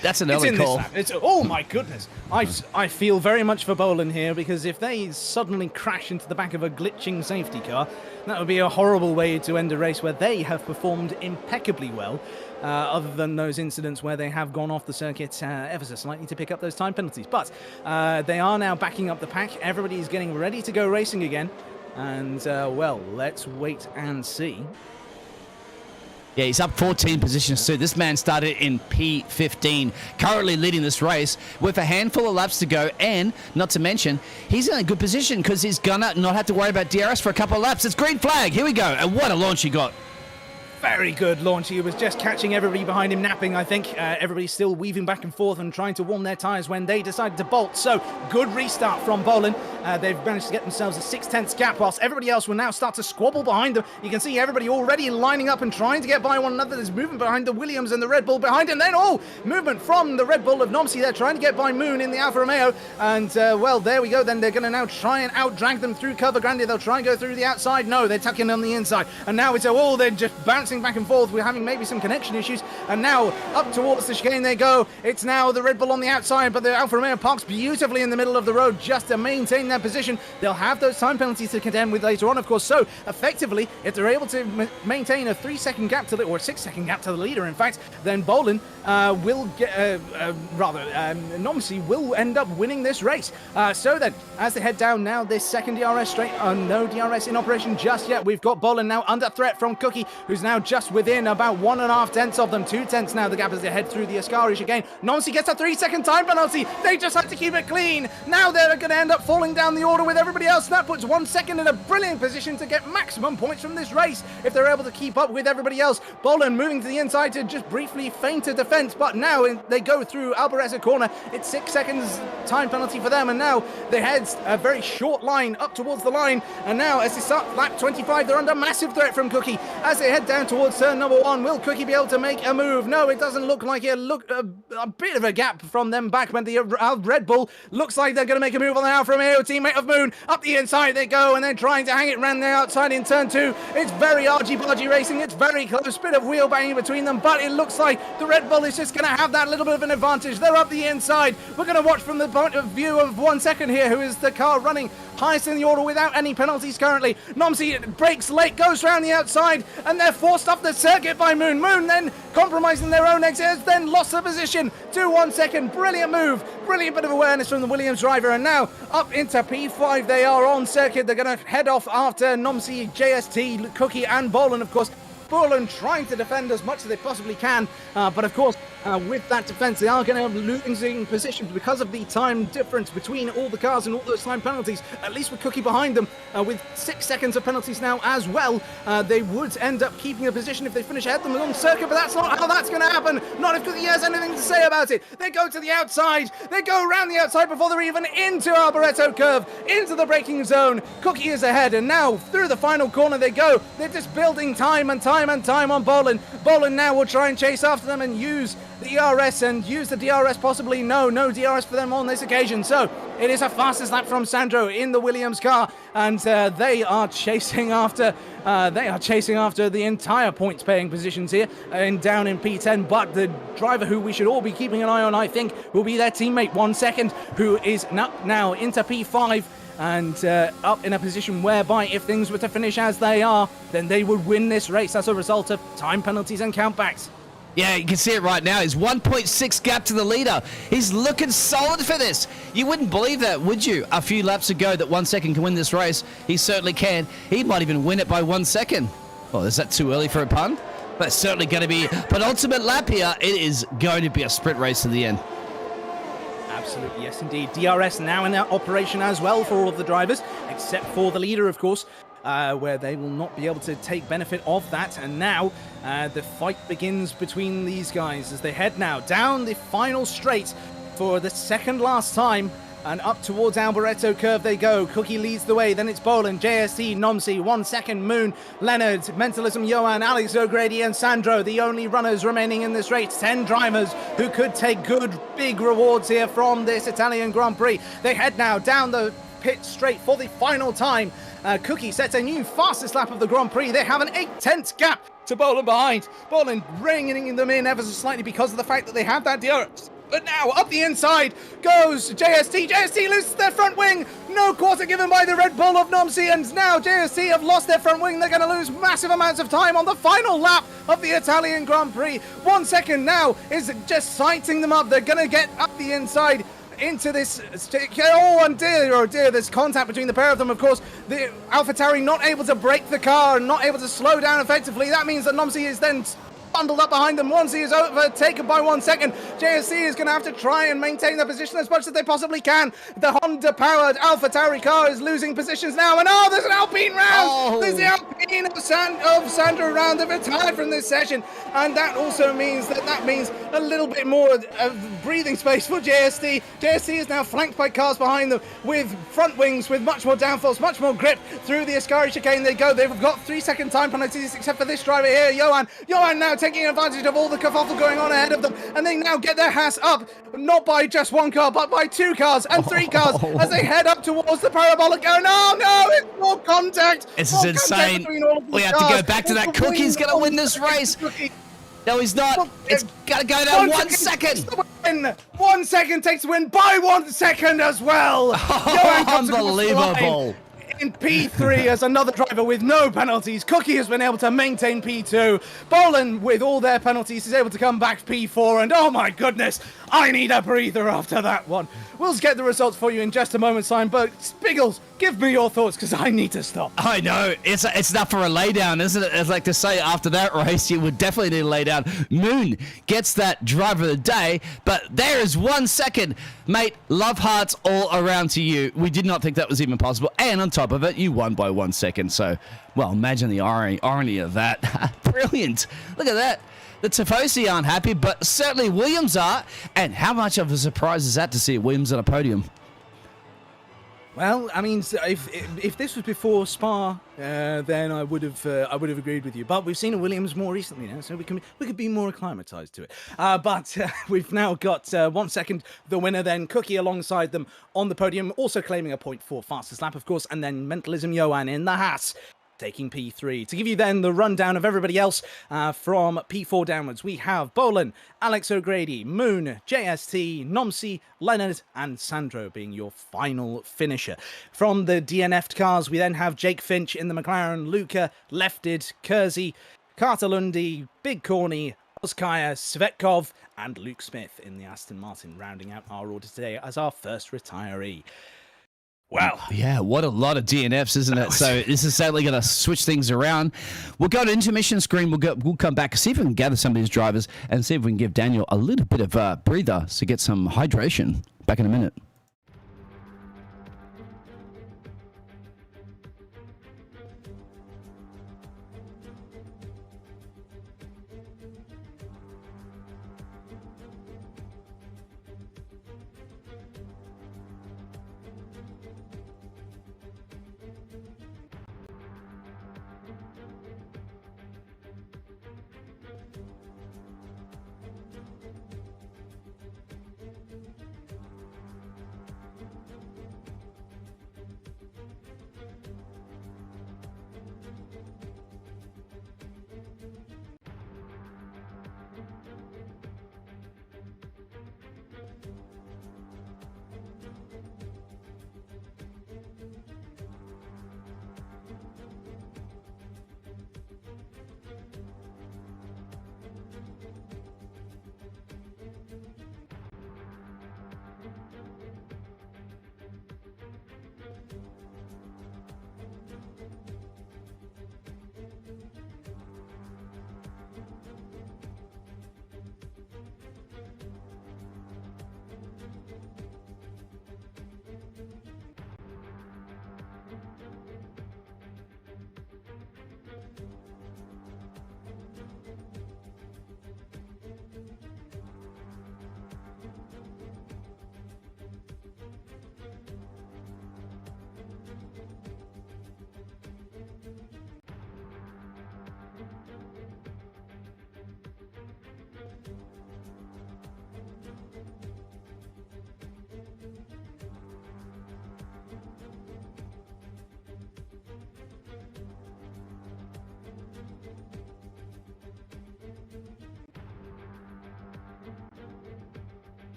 Speaker 5: that's an early call.
Speaker 4: Oh my goodness! I feel very much for Bolin here, because if they suddenly crash into the back of a glitching safety car, that would be a horrible way to end a race where they have performed impeccably well. Other than those incidents where they have gone off the circuit ever so slightly to pick up those time penalties. But they are now backing up the pack. Everybody's getting ready to go racing again. And, well, let's wait and see.
Speaker 5: Yeah, he's up 14 positions too. This man started in P15, currently leading this race with a handful of laps to go. And, not to mention, he's in a good position because he's going to not have to worry about DRS for a couple of laps. It's green flag. Here we go. And what a launch he got.
Speaker 4: Very good launch. He was just catching everybody behind him napping, I think. Everybody's still weaving back and forth and trying to warm their tyres when they decided to bolt. So, good restart from Bolin. They've managed to get themselves a 6/10 gap, whilst everybody else will now start to squabble behind them. You can see everybody already lining up and trying to get by one another. There's movement behind the Williams and the Red Bull behind him. Then, movement from the Red Bull of Nomsi. They're trying to get by Moon in the Alfa Romeo. And, well, there we go. Then they're going to now try and out-drag them through Cover Grande. They'll try and go through the outside. No, they're tucking on the inside. And now it's they're just bouncing back and forth. We're having maybe some connection issues. And now up towards the chicane they go. It's now the Red Bull on the outside, but the Alfa Romeo parks beautifully in the middle of the road just to maintain their position. They'll have those time penalties to contend with later on, of course. So effectively, if they're able to maintain a 3-second gap to the, or a 6-second gap to the leader, in fact, then Bolin will get, Nomsi will end up winning this race. So then, as they head down now, this second DRS straight, no DRS in operation just yet. We've got Bolin now under threat from Cookie, who's now just within about 1.5 tenths of them. 2 tenths now the gap as they head through the Ascari again. Nomsi gets a 3-second time penalty. They just had to keep it clean. Now they're going to end up falling down the order with everybody else. That puts 1 second in a brilliant position to get maximum points from this race if they're able to keep up with everybody else. Bolin moving to the inside to just briefly feint a defense, but now they go through Albareza corner. It's 6 seconds time penalty for them, and now they head a very short line up towards the line. And now as they start lap 25, they're under massive threat from Cookie as they head down towards turn number 1. Will Cookie be able to make a move? No, it doesn't look like it. Look, a bit of a gap from them back, but the Red Bull looks like they're going to make a move on the Alfa Romeo teammate of Moon. Up the inside they go, and they're trying to hang it round the outside in turn 2. It's very argy-bargy racing. It's very close. Bit of wheel banging between them, but it looks like the Red Bull is just going to have that little bit of an advantage. They're up the inside. We're going to watch from the point of view of 1 second here, who is the car running highest in the order without any penalties currently. Nomsi breaks late, goes round the outside, and they're forced off the circuit by Moon. Moon then compromising their own exit, has then lost the position to 1 second. Brilliant move, brilliant bit of awareness from the Williams driver, and now up into P5 they are on circuit. They're going to head off after Nomsi, JST, Cookie and Bolin, of course. Bolin trying to defend as much as they possibly can, but of course with that defense they are going to have losing positions because of the time difference between all the cars and all those time penalties. At least with Cookie behind them with 6 seconds of penalties now as well, they would end up keeping a position if they finish ahead of them on circuit, but that's not how that's going to happen. Not if Cookie has anything to say about it. They go to the outside, they go around the outside before they're even into Alboreto curve, into the braking zone. Cookie is ahead, and now through the final corner they go. They're just building time and time and time on Bolin. Bolin now will try and chase after them and use the ERS and use the DRS possibly. No DRS for them on this occasion. So it is a fastest lap from Sandro in the Williams car, and they are chasing after the entire points paying positions here and down in P10. But the driver who we should all be keeping an eye on, I think, will be their teammate 1 second, who is now into P5 and up in a position whereby if things were to finish as they are, then they would win this race as a result of time penalties and countbacks.
Speaker 5: Yeah, you can see it right now. He's 1.6 gap to the leader. He's looking solid for this. You wouldn't believe that, would you? A few laps ago that 1 second can win this race. He certainly can. He might even win it by 1 second. Oh, is that too early for a pun? That's certainly going to be penultimate lap here. It is going to be a sprint race to the end.
Speaker 4: Absolutely, yes indeed. DRS now in operation as well for all of the drivers, except for the leader, of course, where they will not be able to take benefit of that. And now the fight begins between these guys as they head now down the final straight for the second last time. And up towards Alboreto curve they go. Cookie leads the way. Then it's Bolin, JST, Nomsi, 1 second, Moon, Leonard, Mentalism, Johan, Alex O'Grady and Sandro, the only runners remaining in this race. 10 drivers who could take good, big rewards here from this Italian Grand Prix. They head now down the pit straight for the final time. Cookie sets a new fastest lap of the Grand Prix. They have an 8/10 gap to Bolin behind. Bolin bringing them in ever so slightly because of the fact that they have that DRS. But now, up the inside goes JST. JST loses their front wing. No quarter given by the Red Bull of Nomsi. And now JST have lost their front wing. They're going to lose massive amounts of time on the final lap of the Italian Grand Prix. 1 second now is just sighting them up. They're going to get up the inside into this. Oh dear, there's contact between the pair of them. Of course, the AlphaTauri not able to brake the car and not able to slow down effectively. That means that Nomsi is then bundled up behind them. 1C is overtaken by 1 second. JSC is going to have to try and maintain their position as much as they possibly can. The Honda-powered AlphaTauri car is losing positions now, and there's an Alpine round! There's the Alpine of Sandro round. They've retired from this session, and that also means a little bit more of breathing space for JST. JST is now flanked by cars behind them with front wings, with much more downforce, much more grip. Through the Ascari chicane they go. They've got 3-second time penalties, except for this driver here, Johan. Johan now taking advantage of all the kerfuffle going on ahead of them, and they now get their Haas up, not by just one car, but by 2 cars and 3 cars as they head up towards the parabolic going, it's more contact.
Speaker 5: This is insane. We have to go back to that. Cookie's going to win this race. No, he's not. It's got to go down 1 second.
Speaker 4: 1 second takes the win by 1 second as well.
Speaker 5: Unbelievable.
Speaker 4: In P3 as another driver with no penalties. Cookie has been able to maintain P2. Bolan, with all their penalties, is able to come back P4. And oh my goodness, I need a breather after that one. We'll get the results for you in just a moment's time. But Spiggles, give me your thoughts because I need to stop.
Speaker 5: I know. It's enough for a lay down, isn't it? It's like to say after that race, you would definitely need a lay down. Moon gets that driver of the day. But there is 1 second. Mate, love hearts all around to you. We did not think that was even possible. And on top of it, you won by 1 second. So, well, imagine the irony of that. Brilliant. Look at that. The Tifosi aren't happy, but certainly Williams are. And how much of a surprise is that to see Williams on a podium?
Speaker 4: Well, I mean, if this was before Spa, then I would have agreed with you. But we've seen a Williams more recently now, so we could be more acclimatized to it. But we've now got 1 second the winner, then Cookie alongside them on the podium, also claiming a point for fastest lap, of course, and then Mentalism Johan in the Haas, taking P3. To give you then the rundown of everybody else from P4 downwards, we have Bolan, Alex O'Grady, Moon, JST, Nomsi, Leonard, and Sandro being your final finisher. From the DNF'd cars, we then have Jake Finch in the McLaren, Luca, Lefted, Kersey, Carter Lundy, Big Corny, Oskaya, Svetkov, and Luke Smith in the Aston Martin, rounding out our order today as our first retiree. Wow.
Speaker 5: Yeah, what a lot of DNFs, isn't it? So this is certainly going to switch things around. We'll go to intermission screen. We'll come back, see if we can gather some of these drivers and see if we can give Daniel a little bit of a breather to get some hydration. Back in a minute.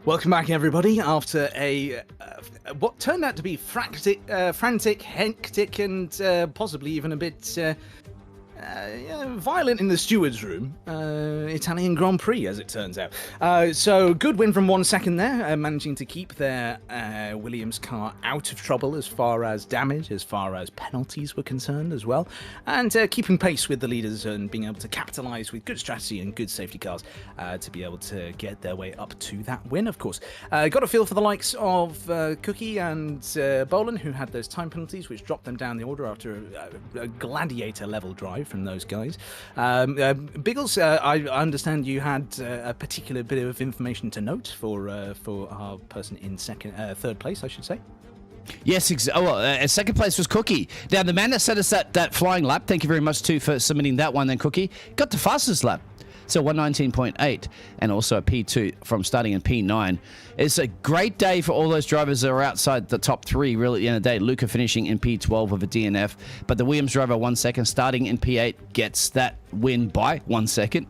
Speaker 4: Welcome back, everybody, after a what turned out to be frantic, hectic, and possibly even a bit violent in the steward's room. Italian Grand Prix, as it turns out. So good win from 1 second there, managing to keep their Williams car out of trouble as far as damage, as far as penalties were concerned as well, and keeping pace with the leaders and being able to capitalise with good strategy and good safety cars to be able to get their way up to that win, of course. Got a feel for the likes of Cookie and Bolan, who had those time penalties, which dropped them down the order after a gladiator-level drive from those guys. Biggles, I understand you had a particular bit of information to note for our person in third place, I should say.
Speaker 5: Yes, second place was Cookie. Now, the man that set us that flying lap, thank you very much too for submitting that one then, Cookie, got the fastest lap. So 119.8 and also a P2 from starting in P9. It's a great day for all those drivers that are outside the top three, really, at the end of the day. Luca finishing in P12 with a DNF, but the Williams driver 1 second starting in P8 gets that win by 1 second.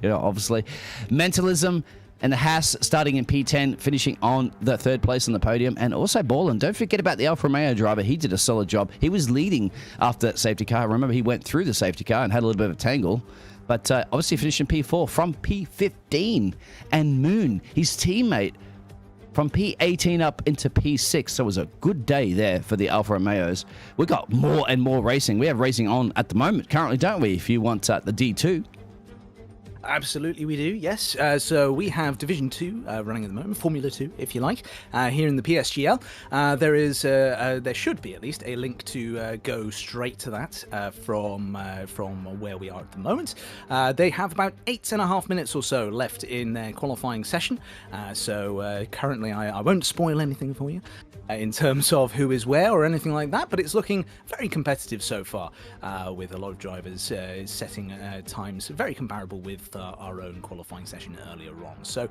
Speaker 5: Obviously. Mentalism and the Haas starting in P10, finishing on the third place on the podium. And also Bolan. Don't forget about the Alfa Romeo driver. He did a solid job. He was leading after that safety car. Remember, he went through the safety car and had a little bit of a tangle. But obviously finished in P4 from P15. And Moon, his teammate, from P18 up into P6. So it was a good day there for the Alfa Romeos. We got more and more racing. We have racing on at the moment currently, don't we? If you want the D2.
Speaker 4: Absolutely we do, yes. So we have Division 2 running at the moment, Formula 2, if you like, here in the PSGL. There should be at least a link to go straight to that from where we are at the moment. They have about 8.5 minutes or so left in their qualifying session. So currently I won't spoil anything for you in terms of who is where or anything like that, but it's looking very competitive so far, with a lot of drivers setting times very comparable with our own qualifying session earlier on. So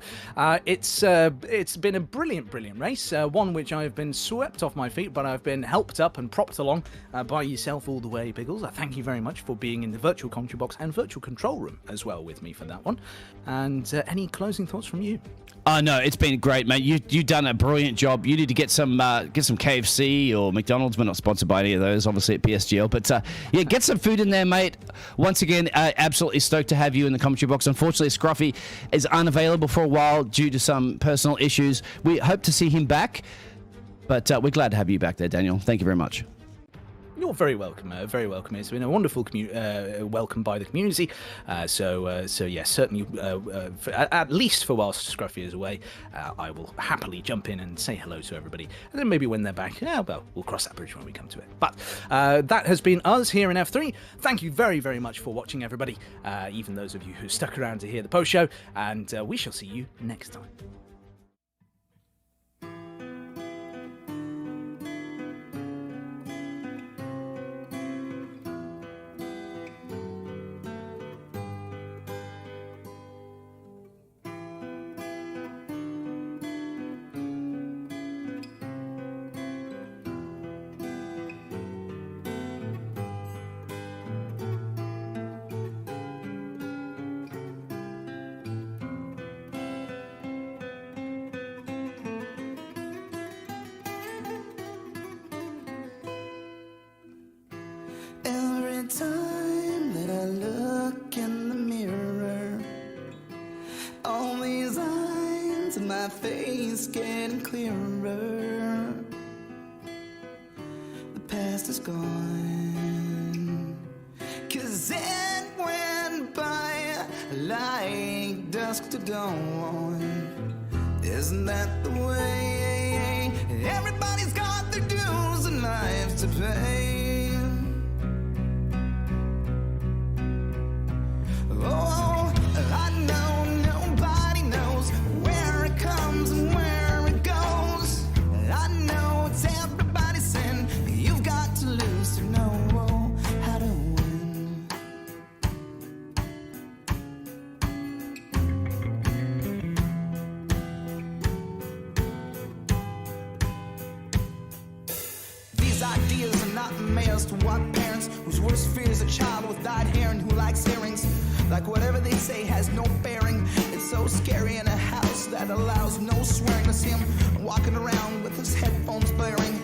Speaker 4: it's been a brilliant race, one which I've been swept off my feet, but I've been helped up and propped along by yourself all the way, Biggles. I thank you very much for being in the virtual commentary box and virtual control room as well with me for that one. And any closing thoughts from you?
Speaker 5: No, it's been great, mate. You've done a brilliant job. You need to get some KFC or McDonald's. We're not sponsored by any of those, obviously, at PSGL. But yeah, get some food in there, mate. Once again, absolutely stoked to have you in the commentary box. Unfortunately, Scruffy is unavailable for a while due to some personal issues. We hope to see him back, but we're glad to have you back there, Daniel. Thank you very much.
Speaker 4: You're very welcome. Very welcome. It's been a wonderful welcome by the community. So yes, certainly, at least for whilst Scruffy is away, I will happily jump in and say hello to everybody. And then maybe when they're back, well, we'll cross that bridge when we come to it. But that has been us here in F3. Thank you very, very much for watching, everybody. Even those of you who stuck around to hear the post show. And we shall see you next time.
Speaker 6: Every time that I look in the mirror, all these lines in my face getting clearer. The past is gone, 'cause it went by like dusk to dawn. Isn't that the way? Everybody's got their dues in life to pay. Oh, I know nobody knows where it comes and where it goes. I know it's everybody's sin. You've got to lose to know how to win. These ideas are not mails to what parents whose worst fear is a child with dyed hair and who likes earrings. Like whatever they say has no bearing. It's so scary in a house that allows no swearing. It's him walking around with his headphones blaring.